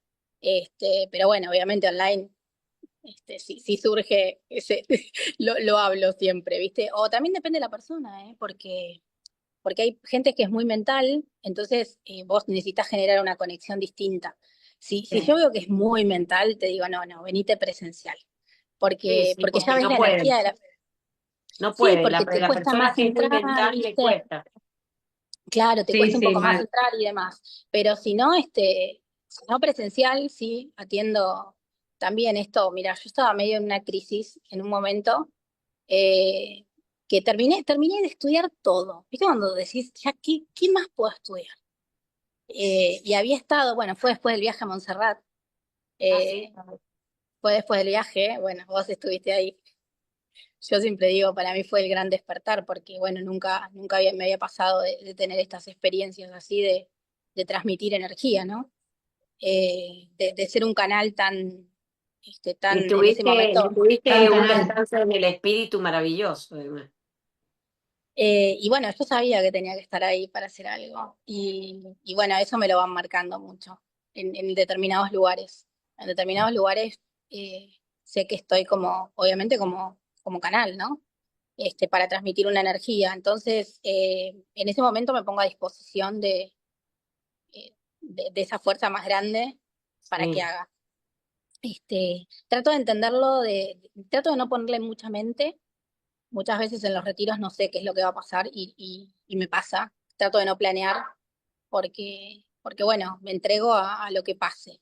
Pero bueno, obviamente online. Si surge ese, lo hablo siempre, ¿viste? O también depende de la persona, ¿eh? Porque hay gente que es muy mental, entonces vos necesitas generar una conexión distinta. Si yo Sí. veo que es muy mental, te digo, no, venite presencial, Sí, porque, sí, porque ya porque ves no la energía pueden. de la... No Sí, puede. porque te La cuesta persona más que es muy entrar, mental le ¿viste? cuesta. Claro, te Sí, cuesta un sí, poco más mal. entrar y demás. Pero si no presencial, sí, atiendo también esto. Mira, yo estaba medio en una crisis en un momento, eh, que terminé de estudiar todo. ¿Viste cuando decís, ya, qué más puedo estudiar? Y había estado, bueno, fue después del viaje a Montserrat, Ah, sí. eh, fue después del viaje, bueno, vos estuviste ahí. Yo siempre digo, para mí fue el gran despertar, porque bueno, nunca me había pasado de tener estas experiencias así de transmitir energía, ¿no? De ser un canal tan, en ese Y momento. tuviste un Canal. descanso en el espíritu maravilloso, además. Y bueno, yo sabía que tenía que estar ahí para hacer algo. Y bueno, eso me lo van marcando mucho. en determinados lugares. En determinados lugares sé que estoy como, obviamente como canal, ¿no? Para transmitir una energía. Entonces, en ese momento me pongo a disposición de esa fuerza más grande para que Sí, haga. Trato de entenderlo, trato de no ponerle mucha mente. Muchas veces en los retiros no sé qué es lo que va a pasar y me pasa. Trato de no planear porque bueno, me entrego a lo que pase.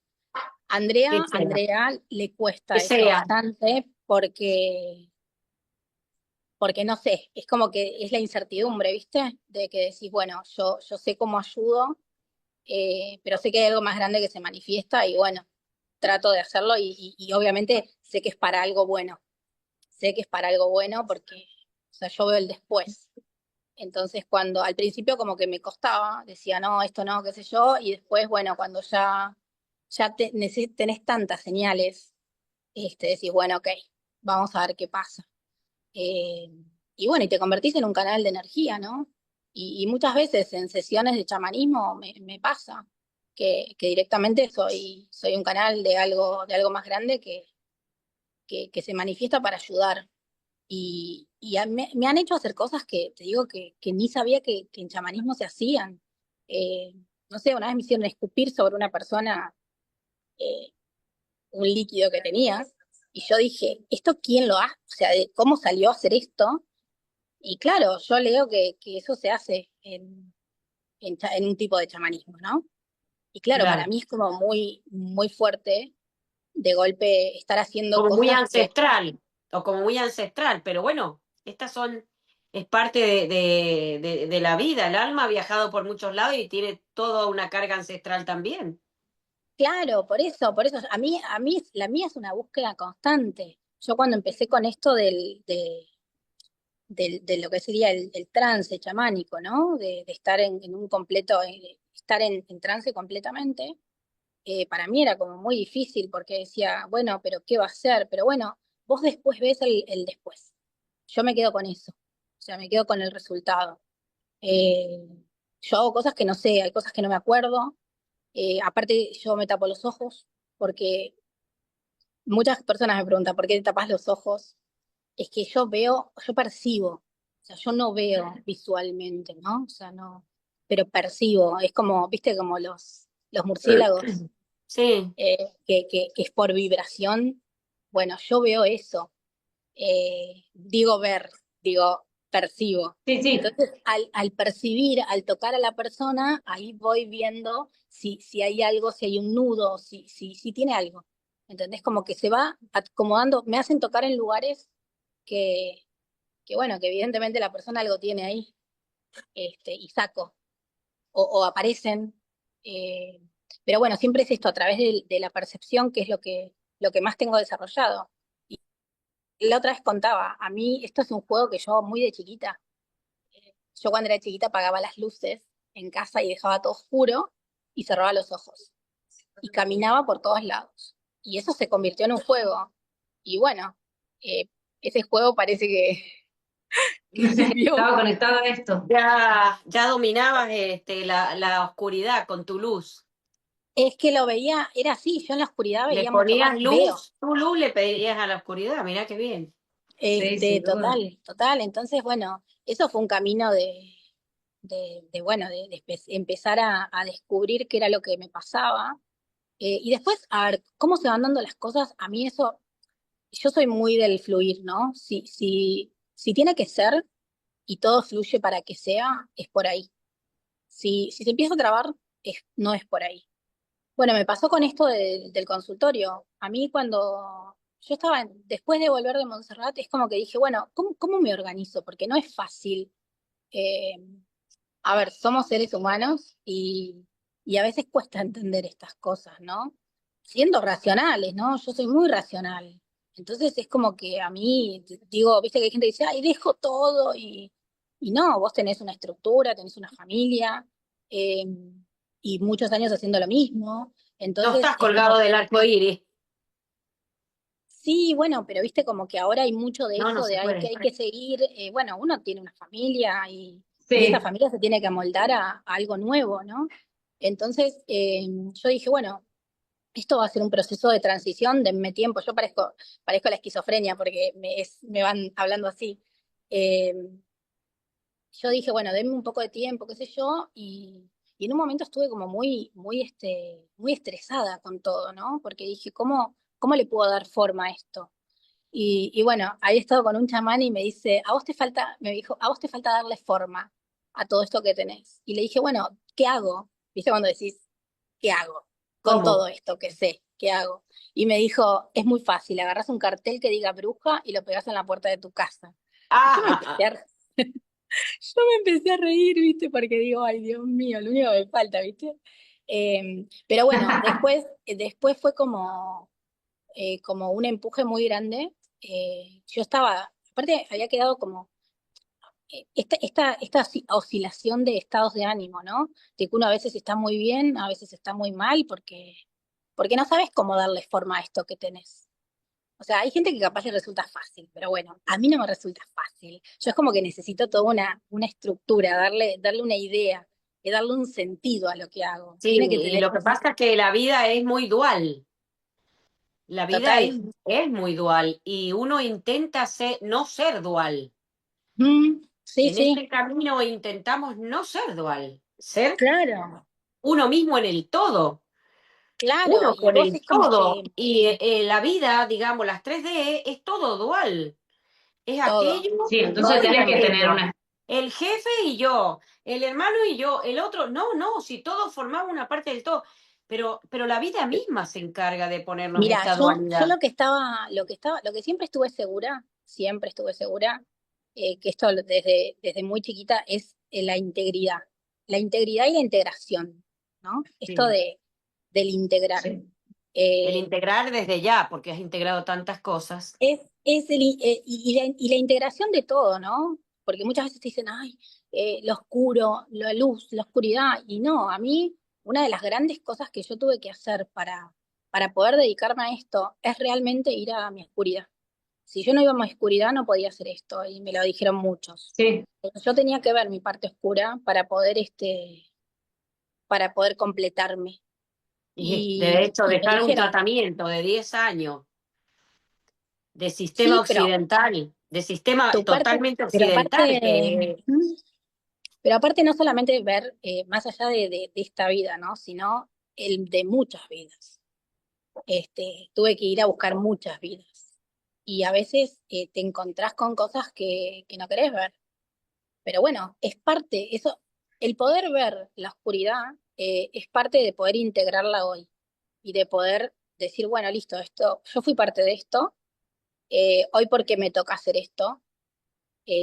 que sea, Andrea le que cuesta eso sea. bastante porque no sé, es como que es la incertidumbre, ¿viste? De que decís, bueno, yo sé cómo ayudo, pero sé que hay algo más grande que se manifiesta y bueno, trato de hacerlo y obviamente sé que es para algo bueno, sé que es para algo bueno porque, o sea, yo veo el después. Entonces, cuando al principio como que me costaba, decía, no, esto no, qué sé yo, y después, bueno, cuando tenés tantas señales, decís, bueno, ok, vamos a ver qué pasa. Eh, y bueno, y te convertís en un canal de energía, ¿no? Y muchas veces en sesiones de chamanismo me pasa que directamente soy un canal de algo más grande que se manifiesta para ayudar. Me han hecho hacer cosas que te digo que ni sabía que en chamanismo se hacían. Eh, no sé, una vez me hicieron escupir sobre una persona eh, un líquido que tenía, y yo dije, ¿esto quién lo hace? O sea, ¿cómo salió a hacer esto? Y claro, yo leo que eso se hace en un tipo de chamanismo, ¿no? Y claro, para Claro. mí es como muy fuerte de golpe estar haciendo Como muy cosas que, ancestral, o como muy ancestral, pero bueno, estas son, es parte de la vida. El alma ha viajado por muchos lados y tiene toda una carga ancestral también. claro, por eso, la mía es una búsqueda constante. Yo cuando empecé con esto de lo que sería el trance chamánico, ¿no? De estar en un completo, estar en trance completamente, para mí era como muy difícil porque decía, bueno, pero ¿qué va a ser? Pero bueno, vos después ves el después. Yo me quedo con eso, o sea, me quedo con el resultado. Eh, yo hago cosas que no sé, hay cosas que no me acuerdo. Aparte, yo me tapo los ojos porque muchas personas me preguntan, ¿por qué te tapas los ojos? Es que yo veo, yo percibo, o sea, yo no veo visualmente, ¿no? O sea, no, pero percibo, es como, viste, como los murciélagos, Sí, que es por vibración. Bueno, yo veo eso, digo ver, digo percibo. Sí, sí. Entonces, al percibir, al tocar a la persona, ahí voy viendo si hay algo, si hay un nudo, si tiene algo. ¿Entendés? Como que se va acomodando, me hacen tocar en lugares que, que bueno, que evidentemente la persona algo tiene ahí, y saco, o aparecen. eh, pero bueno, siempre es esto, a través de la percepción, que es lo que más tengo desarrollado. Y la otra vez contaba, a mí esto es un juego que yo muy de chiquita, yo cuando era chiquita apagaba las luces en casa y dejaba todo oscuro y cerraba los ojos. Y caminaba por todos lados. Y eso se convirtió en un juego. Y bueno, eh, ese juego parece que sirvió. Estaba conectado a esto. ya dominabas la oscuridad con tu luz. Es que lo veía, era así, yo en la oscuridad Le veía mucho más, ponías veo. luz, tu luz le pedías a la oscuridad, mirá qué bien. Sí, sin duda. Total. Entonces, bueno, eso fue un camino bueno, de empezar a descubrir qué era lo que me pasaba. Y después, a ver, cómo se van dando las cosas, a mí eso, yo soy muy del fluir, ¿no? Si tiene que ser y todo fluye para que sea, es por ahí. Si se empieza a trabar, no es por ahí. Bueno, me pasó con esto del consultorio. A mí cuando yo estaba, después de volver de Montserrat, es como que dije, bueno, ¿cómo me organizo? Porque no es fácil. Eh, a ver, somos seres humanos y a veces cuesta entender estas cosas, ¿no? Siendo racionales, ¿no? Yo soy muy racional. Entonces es como que a mí, digo, viste que hay gente que dice, ay, dejo todo y no, vos tenés una estructura, tenés una familia, eh, y muchos años haciendo lo mismo. No Entonces estás es colgado como, del arco iris. sí, bueno, pero viste como que ahora hay mucho de No, no eso, se que puede. hay que seguir, bueno, uno tiene una familia y esa Sí, familia se tiene que amoldar a algo nuevo, ¿no? Entonces, yo dije, bueno, esto va a ser un proceso de transición, denme tiempo. Yo parezco la esquizofrenia porque me van hablando así. Eh, yo dije, bueno, denme un poco de tiempo, qué sé yo, y en un momento estuve como muy estresada con todo, ¿no? Porque dije, ¿cómo le puedo dar forma a esto? Y bueno, había estado con un chamán y me dice, me dijo, a vos te falta darle forma a todo esto que tenés. Y le dije, bueno, ¿qué hago? ¿Viste cuando decís, ¿qué hago con todo ¿Cómo? esto que sé? ¿Qué hago? Y me dijo, es muy fácil, agarrás un cartel que diga bruja y lo pegás en la puerta de tu casa. Y Ah, ah, ah. yo me empecé a reír, ¿viste? Porque digo, ay, Dios mío, lo único que me falta, ¿viste? Pero bueno, después fue como un empuje muy grande. Yo estaba, aparte había quedado como esta oscilación de estados de ánimo, ¿no? De que uno a veces está muy bien, a veces está muy mal, porque no sabes cómo darle forma a esto que tenés. O sea, hay gente que capaz le resulta fácil, pero bueno, a mí no me resulta fácil. Yo es como que necesito toda una estructura, darle una idea, darle un sentido a lo que hago. Sí, Tiene que y tener lo que pasa es que la vida es muy dual. La vida total. es muy dual y uno intenta no ser dual. Sí, En sí, este camino intentamos no ser dual, ser claro, uno mismo en el todo, claro. uno Y con vos el es como todo. que Y la vida, digamos, las 3D es todo dual. Es todo, aquello Sí, y entonces es tenés que tener aquello. una, El jefe y yo, el hermano y yo, el otro. No, no, si todos formamos una parte del todo. Pero la vida misma se encarga de ponernos mira, esta yo dualidad. lo que siempre estuve segura, que esto desde muy chiquita es la integridad y la integración, ¿no? Esto Sí. del integrar. sí, El Eh, integrar desde ya, porque has integrado tantas cosas. y la integración de todo, ¿no? Porque muchas veces te dicen, ay, lo oscuro, la luz, la oscuridad, y no, a mí una de las grandes cosas que yo tuve que hacer para poder dedicarme a esto es realmente ir a mi oscuridad. Si yo no iba a mi oscuridad no podía hacer esto, y me lo dijeron muchos. sí, Yo tenía que ver mi parte oscura para poder completarme. Y de hecho, Y me dejar un dijeron, tratamiento de 10 años de sistema sí, pero occidental, de sistema tu parte, totalmente pero occidental, aparte, que pero aparte no solamente ver más allá de esta vida, ¿no? Sino el de muchas vidas. Tuve que ir a buscar muchas vidas. Y a veces te encontrás con cosas que no querés ver. Pero bueno, es parte, eso, el poder ver la oscuridad es parte de poder integrarla hoy y de poder decir, bueno, listo, yo fui parte de esto, hoy porque me toca hacer esto,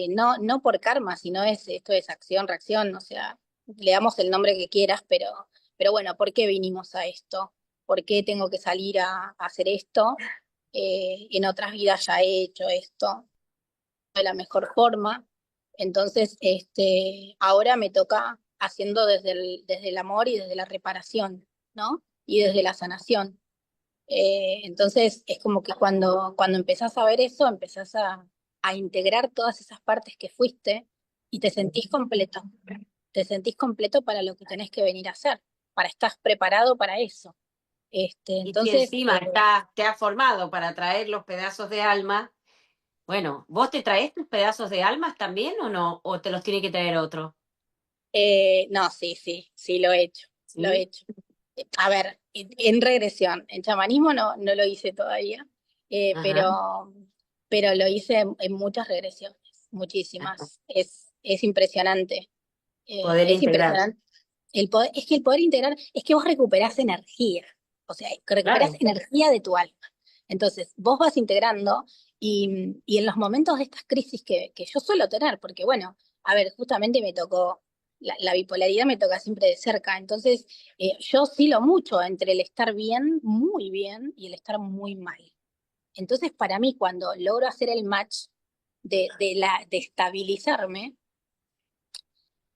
no por karma, sino esto es acción, reacción, o sea, le damos el nombre que quieras, pero bueno, ¿por qué vinimos a esto? ¿Por qué tengo que salir a hacer esto? En otras vidas ya he hecho esto de la mejor forma, entonces ahora me toca haciendo desde el amor y desde la reparación, ¿no? Y desde la sanación. Entonces es como que cuando empezás a ver eso, empezás a integrar todas esas partes que fuiste y te sentís completo para lo que tenés que venir a hacer, para estar preparado para eso. y si Entonces, encima te has formado para traer los pedazos de alma, bueno, ¿vos te traes tus pedazos de almas también o no? ¿O te los tiene que traer otro? no, sí, sí, sí, lo he hecho, lo he ¿Sí? hecho. A ver, en regresión, en chamanismo no lo hice todavía, eh, Ajá, pero, pero lo hice en muchas regresiones, ajá. muchísimas. Es impresionante, Poder es integrar. impresionante. Es que el poder integrar, es que vos recuperás energía, o sea, que recuperás Claro. energía de tu alma. Entonces, vos vas integrando y en los momentos de estas crisis que yo suelo tener, porque bueno, a ver, justamente me tocó, la bipolaridad me toca siempre de cerca, entonces yo oscilo mucho entre el estar bien, muy bien, y el estar muy mal. Entonces, para mí, cuando logro hacer el match de estabilizarme,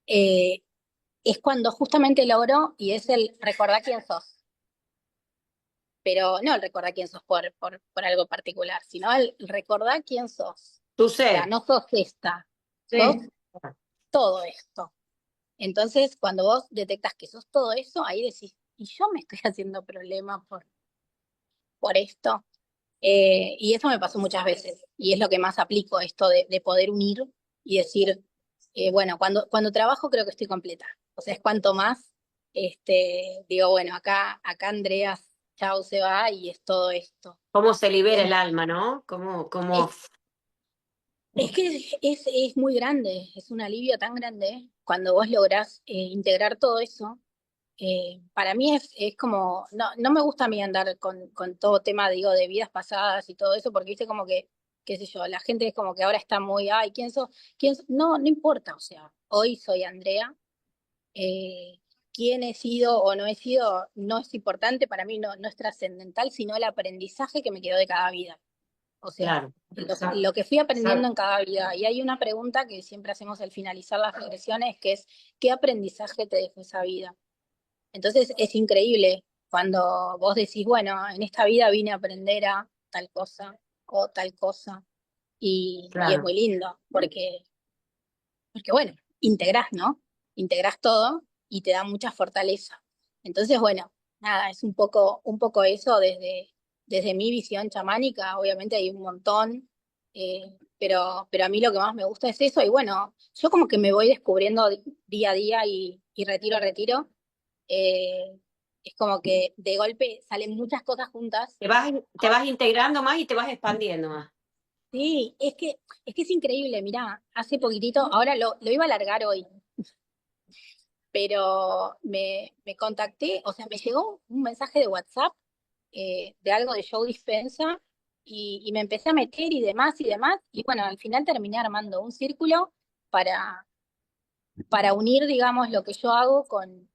eh, es cuando justamente logro y es el recordar quién sos. Pero no el recordar quién sos por algo particular, sino el recordar quién sos. Tu O sea, ser. no sos esta, sos sí. todo esto. Entonces, cuando vos detectas que sos todo eso, ahí decís, ¿y yo me estoy haciendo problema por esto? Y eso me pasó muchas veces, y es lo que más aplico, esto de poder unir y decir, bueno, cuando trabajo creo que estoy completa. O sea, es cuanto más, digo, bueno, acá Andrea, chao, se va y es todo esto. Cómo se libera el alma, ¿no? Cómo... Es, es que es muy grande, es un alivio tan grande cuando vos lográs integrar todo eso. Para mí es como, no me gusta a mí andar con todo tema, digo, de vidas pasadas y todo eso, porque viste como que, qué sé yo, la gente es como que ahora está muy, ay, ¿quién sos? No importa, o sea, hoy soy Andrea, eh, quién he sido o no he sido no es importante, para mí no es trascendental, sino el aprendizaje que me quedó de cada vida. O sea, Claro, lo que fui aprendiendo en Exacto. cada vida. Y hay una pregunta que siempre hacemos al finalizar las regresiones, que es, ¿qué aprendizaje te dejó esa vida? Entonces es increíble cuando vos decís, bueno, en esta vida vine a aprender a tal cosa o tal cosa. Y es claro. muy lindo, porque bueno, integrás, ¿no? Integrás todo y te da mucha fortaleza. Entonces, bueno, nada, es un poco eso desde mi visión chamánica, obviamente hay un montón, pero a mí lo que más me gusta es eso, y bueno, yo como que me voy descubriendo día a día y retiro a retiro, es como que de golpe salen muchas cosas juntas. Te vas integrando más y te vas expandiendo más. Sí, es que es increíble, mirá, hace poquitito, ahora lo iba a alargar hoy, pero me contacté, o sea, me llegó un mensaje de WhatsApp, de algo de Joe Dispensa, y me empecé a meter y demás, y bueno, al final terminé armando un círculo para, para unir, digamos, lo que yo hago con,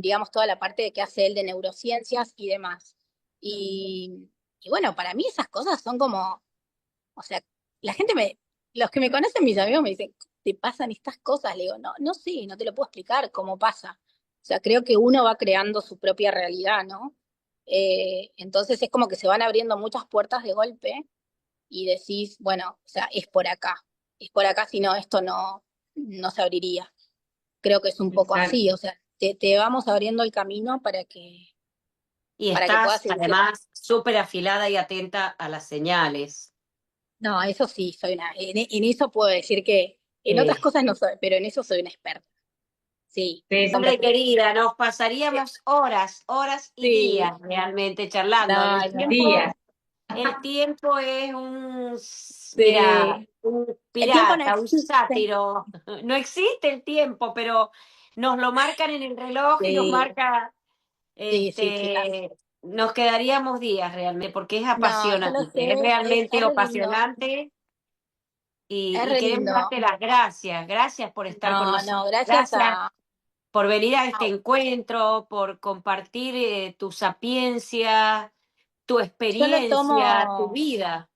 digamos, toda la parte de que hace él de neurociencias y demás. Y bueno, para mí esas cosas son como, o sea, la gente los que me conocen, mis amigos me dicen, ¿te pasan estas cosas? Le digo, no sé, no te lo puedo explicar cómo pasa. O sea, creo que uno va creando su propia realidad, ¿no? Entonces es como que se van abriendo muchas puertas de golpe y decís, bueno, o sea, es por acá, si no, esto no se abriría. Creo que es un poco así, Exacto. o sea, te vamos abriendo el camino Y para que puedas estás ir. además súper afilada y atenta a las señales. No, eso sí, en eso puedo decir que en otras Eh, cosas no soy, pero en eso soy una experta. Sí, Sí, Hombre, completamente. querida, nos pasaríamos horas, horas y días Sí, realmente charlando. no, no. días. El tiempo es mira, Sí. un El tiempo no pirata, un existe. sátiro. No existe el tiempo, pero nos lo marcan en el reloj y nos Sí, marca, sí, chicas. nos quedaríamos días realmente, porque es No, yo lo apasionante, es sé, realmente es re lindo, apasionante es y re queremos lindo. darte las gracias. Gracias por estar con nosotros. No, gracias Gracias a... por venir a este a- encuentro, por compartir tu sapiencia, tu yo experiencia, tu vida.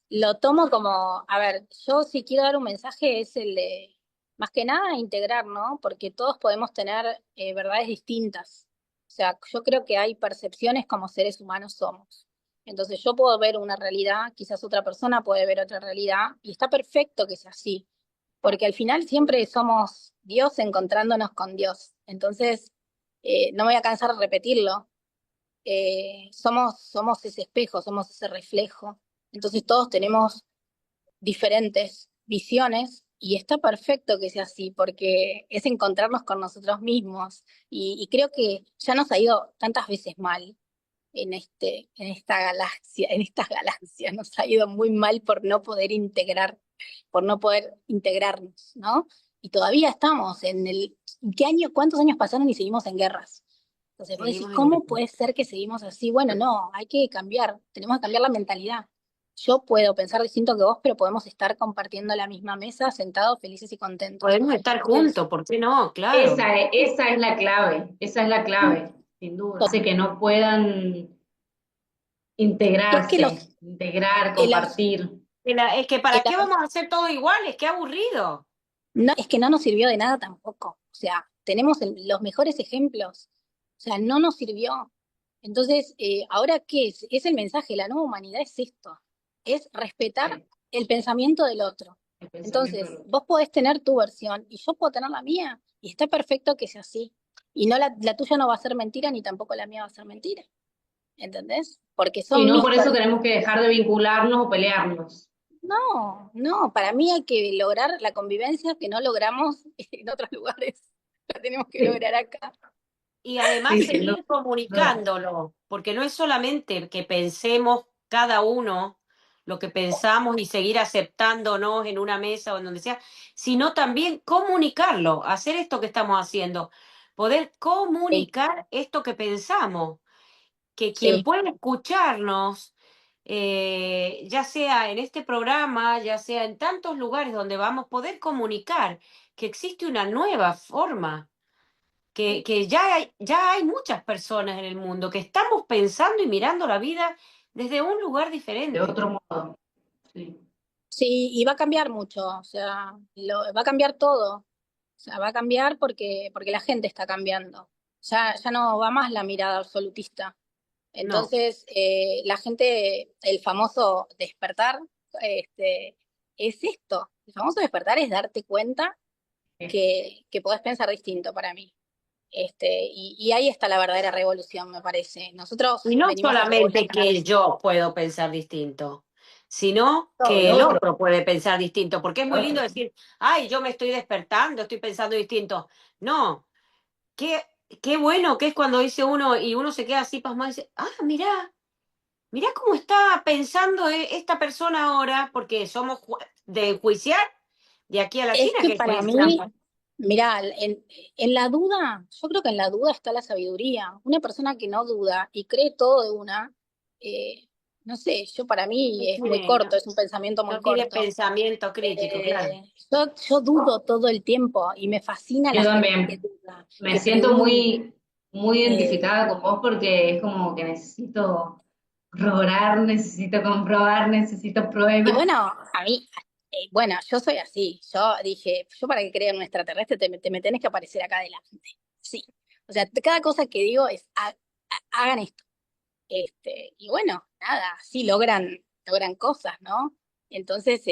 lo tomo como, a ver, yo si quiero dar un mensaje es el de, más que nada, integrar, ¿no? Porque todos podemos tener verdades distintas. O sea, yo creo que hay percepciones como seres humanos somos. Entonces yo puedo ver una realidad, quizás otra persona puede ver otra realidad, y está perfecto que sea así, porque al final siempre somos Dios encontrándonos con Dios. Entonces, no me voy a cansar de repetirlo, somos ese espejo, somos ese reflejo. Entonces todos tenemos diferentes visiones y está perfecto que sea así porque es encontrarnos con nosotros mismos y creo que ya nos ha ido tantas veces mal en estas galaxias nos ha ido muy mal por no poder integrarnos, ¿no? Y todavía estamos ¿qué año, cuántos años pasaron y seguimos en guerras? Entonces vos decís, Seguimos en ¿cómo guerra. puede ser que seguimos así? Bueno, no, hay que cambiar, tenemos que cambiar la mentalidad. Yo puedo pensar distinto que vos, pero podemos estar compartiendo la misma mesa, sentados, felices y contentos. Podemos estar Entonces, juntos, ¿por qué no? Claro. Esa es la clave, esa es la clave, sin duda. Hace que no puedan es que integrarse, integrar, el, compartir. Es que el ¿para qué vamos a hacer todo iguales? Qué aburrido. No, es que no nos sirvió de nada tampoco. O sea, tenemos los mejores ejemplos. O sea, no nos sirvió. Entonces, ¿ahora qué es? Es el mensaje, la nueva humanidad es esto. Es respetar Sí, el pensamiento del otro. pensamiento Entonces, del otro. vos podés tener tu versión y yo puedo tener la mía. Y está perfecto que sea así. Y no la tuya no va a ser mentira, ni tampoco la mía va a ser mentira. ¿Entendés? Porque Sí, son no mis por eso tenemos que dejar de vincularnos o pelearnos. No, no, para mí hay que lograr la convivencia que no logramos en otros lugares. La tenemos que Sí, lograr acá. Y además sí, sin seguir duda. comunicándolo, porque no es solamente que pensemos cada uno lo que pensamos y seguir aceptándonos en una mesa o en donde sea, sino también comunicarlo, hacer esto que estamos haciendo, poder Sí, comunicar esto que pensamos, que quien sí. pueda escucharnos, ya sea en este programa, ya sea en tantos lugares donde vamos a poder comunicar que existe una nueva forma que ya hay muchas personas en el mundo que estamos pensando y mirando la vida desde un lugar De diferente. otro modo. Sí. Sí, y va a cambiar mucho, o sea, va a cambiar todo. O sea, va a cambiar porque la gente está cambiando. Ya no va más la mirada absolutista. No, Entonces, la gente, el famoso despertar, este, es esto. El famoso despertar es darte cuenta que podés pensar distinto para mí. Y ahí está la verdadera revolución, me parece. y Nosotros no venimos a solamente revolucionar que yo puedo pensar distinto, sino No, que el otro puede pensar distinto, porque es el muy lindo otro. decir, ay, yo me estoy despertando, estoy pensando distinto. No, qué, qué bueno que es cuando dice uno y uno se queda así pasmado y dice, ah, mirá cómo está pensando esta persona ahora, porque somos de enjuiciar de aquí a la Es China que que para enjuiciamos. mí, mirá, en la duda, yo creo que en la duda está la sabiduría. Una persona que no duda y cree todo de una, eh, no sé, yo para No mí es muy tiene, corto, no, es un pensamiento muy no tiene corto. pensamiento crítico, claro. Yo dudo todo el tiempo y me fascina la Yo gente que también duda, me que siento pregunta. muy eh, identificada con vos porque es como que necesito corroborar, necesito comprobar, necesito y pruebas. bueno, a mí, bueno, yo soy así. Yo dije, yo para que crea en un extraterrestre te me tenés que aparecer acá adelante. Sí. O sea, cada cosa que digo es, hagan esto. Y bueno, nada, sí logran cosas, ¿no? Entonces,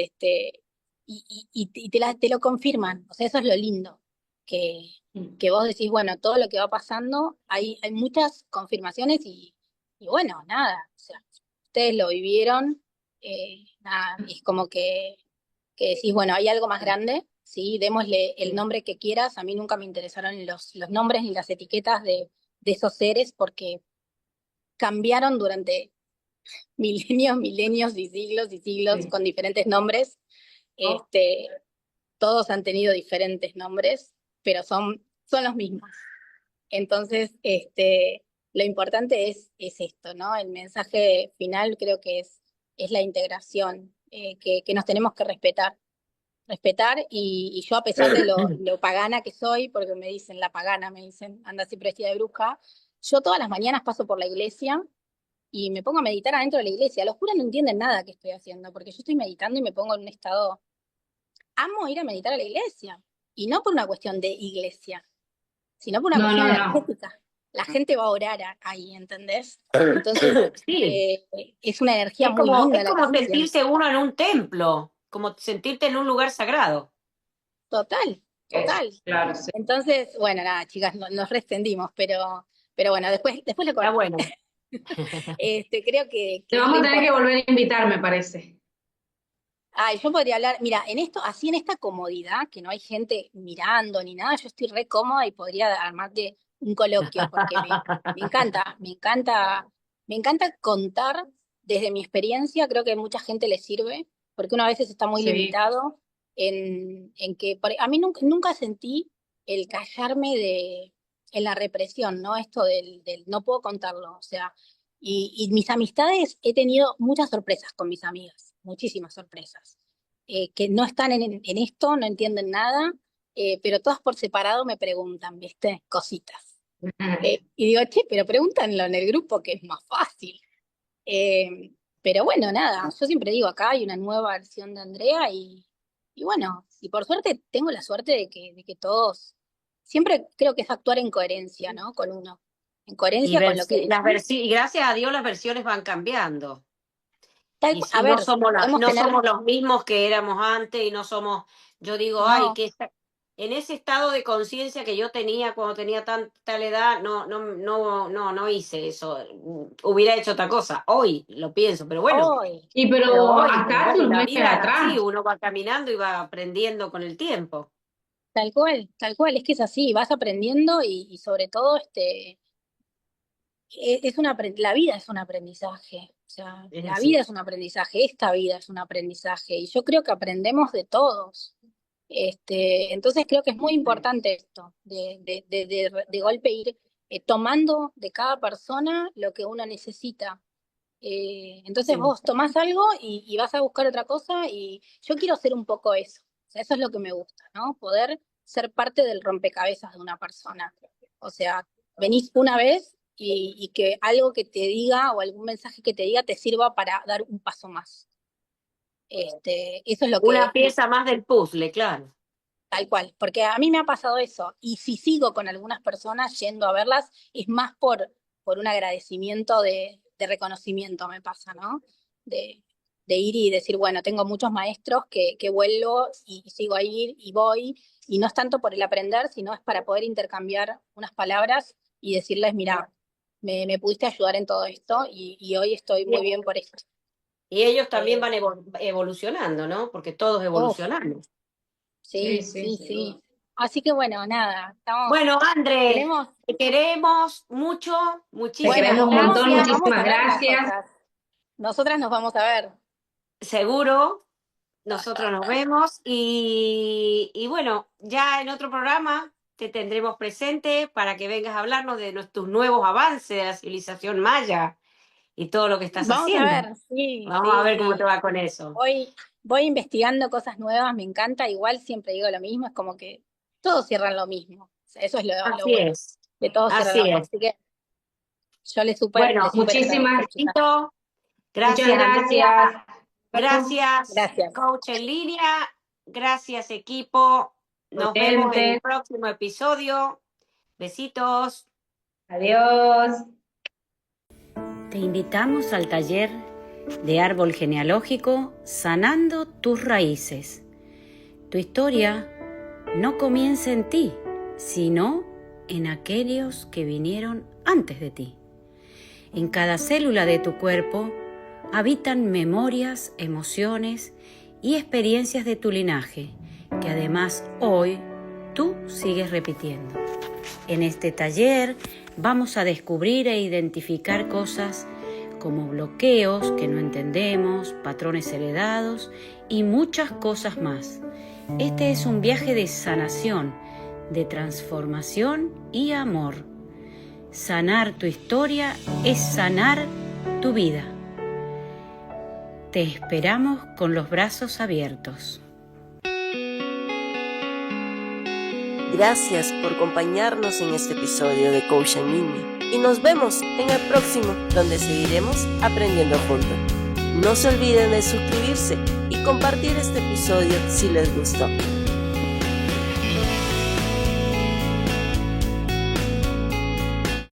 y te lo confirman. O sea, eso es lo lindo. Que, Mm. que vos decís, bueno, todo lo que va pasando, hay muchas confirmaciones y bueno, nada. O sea, ustedes lo vivieron, nada, y es como que decís, bueno, hay algo más grande, sí, démosle el Sí. nombre que quieras. A mí nunca me interesaron los nombres ni las etiquetas de esos seres porque cambiaron durante milenios, milenios y siglos Sí. con diferentes nombres. ¿No? Este, Todos han tenido diferentes nombres, pero son los mismos. Entonces, lo importante es esto, ¿no? El mensaje final creo que es la integración, que nos tenemos que respetar y yo a pesar de lo pagana que soy, porque me dicen la pagana, me dicen, anda siempre vestida de bruja, yo todas las mañanas paso por la iglesia y me pongo a meditar adentro de la iglesia. Los curas no entienden nada que estoy haciendo, porque yo estoy meditando y me pongo en un estado, amo ir a meditar a la iglesia, y no por una cuestión de iglesia, sino por una No, cuestión no, no. energética. La gente va a orar ahí, ¿entendés? Entonces, Sí, es una energía muy es linda la que como se siente. sentirse uno en un templo, como sentirte en un lugar sagrado. Total, Eso, total. claro, sí. Entonces, bueno, nada, chicas, nos restendimos, pero bueno, después le Está corto. bueno. Creo Te que es lo vamos a tener que importante. volver a invitar, me parece. Ay, yo podría hablar, mira, en esto, así en esta comodidad, que no hay gente mirando ni nada, yo estoy re cómoda y podría armarte un coloquio, porque me encanta, me encanta contar desde mi experiencia, creo que a mucha gente le sirve, porque uno a veces está muy Sí. limitado en que, a mí nunca sentí el callarme en la represión, ¿no? Esto del no puedo contarlo, o sea, y mis amistades, he tenido muchas sorpresas con mis amigas, muchísimas sorpresas, que no están en esto, no entienden nada, pero todas por separado me preguntan, ¿viste? Cositas. Y digo, che, pero pregúntanlo en el grupo que es más fácil. Pero bueno, nada, yo siempre digo, acá hay una nueva versión de Andrea y bueno, y por suerte tengo la suerte de que todos, siempre creo que es actuar en coherencia, ¿no? Con uno, en Y, coherencia con lo que decís. y gracias a Dios las versiones van cambiando. Y A si ver, no somos podemos no tener, somos los mismos que éramos antes y no somos, yo digo, ay, no, en ese estado de conciencia que yo tenía cuando tenía tal edad, no hice eso. Hubiera hecho otra cosa. Hoy lo pienso, hoy, Y pero pero hoy, pero acá hace bueno, unos la meses vida es así, atrás. uno va caminando y va aprendiendo con el tiempo. tal cual, es que es así, vas aprendiendo y sobre todo la vida es un aprendizaje, o sea, Es la vida así. es un aprendizaje, esta vida es un aprendizaje, y yo creo que aprendemos de todos. Entonces creo que es muy importante esto, de golpe ir tomando de cada persona lo que uno necesita. Entonces Sí. vos tomás algo y vas a buscar otra cosa y yo quiero ser un poco eso. O sea, eso es lo que me gusta, ¿no? Poder ser parte del rompecabezas de una persona. O sea, venís una vez y que algo que te diga o algún mensaje que te diga te sirva para dar un paso más. Eso es lo Una que, pieza más del puzzle, claro. tal cual, porque a mí me ha pasado eso, y si sigo con algunas personas yendo a verlas, es más por un agradecimiento de reconocimiento, me pasa, ¿no? De ir y decir, bueno, tengo muchos maestros que vuelvo y sigo a ir y voy, y no es tanto por el aprender, sino es para poder intercambiar unas palabras y decirles, mira, me pudiste ayudar en todo esto y hoy estoy muy bien por esto. Y ellos también Eh, van evolucionando, ¿no? Porque todos uf, evolucionamos. Sí, sí, sí, sí, sin duda. sí. Así que bueno, nada, Bueno, André, tenemos. te queremos mucho, Te Bueno, muchísimas queremos un montón, nos gracias. vamos a muchísimas ver gracias. nosotras. Nosotras nos vamos a ver. Seguro, nosotros nos vemos y bueno, ya en otro programa te tendremos presente para que vengas a hablarnos de tus nuevos avances de la civilización maya y todo lo que estás Vamos a haciendo. ver, sí, Vamos a sí, ver cómo te sí. va con eso. Voy investigando cosas nuevas, me encanta. Igual siempre digo lo mismo, es como que todos cierran lo mismo. O sea, eso es lo Así bueno, es, que todos cierran así lo mismo. es. Así que yo Bueno, les súper agradezco, Muchísimas, chicas. besito. muchas Gracias, gracias. Andrea. Gracias, Gracias. coach en línea. Gracias, equipo. Nos vemos en el Oyentes, próximo episodio. Besitos. adiós. Te invitamos al taller de árbol genealógico Sanando tus raíces. Tu historia no comienza en ti, sino en aquellos que vinieron antes de ti. En cada célula de tu cuerpo habitan memorias, emociones y experiencias de tu linaje, que además hoy tú sigues repitiendo. En este taller vamos a descubrir e identificar cosas como bloqueos que no entendemos, patrones heredados y muchas cosas más. Este es un viaje de sanación, de transformación y amor. Sanar tu historia es sanar tu vida. Te esperamos con los brazos abiertos. Gracias por acompañarnos en este episodio de Coach en Línea y nos vemos en el próximo, donde seguiremos aprendiendo juntos. No se olviden de suscribirse y compartir este episodio si les gustó.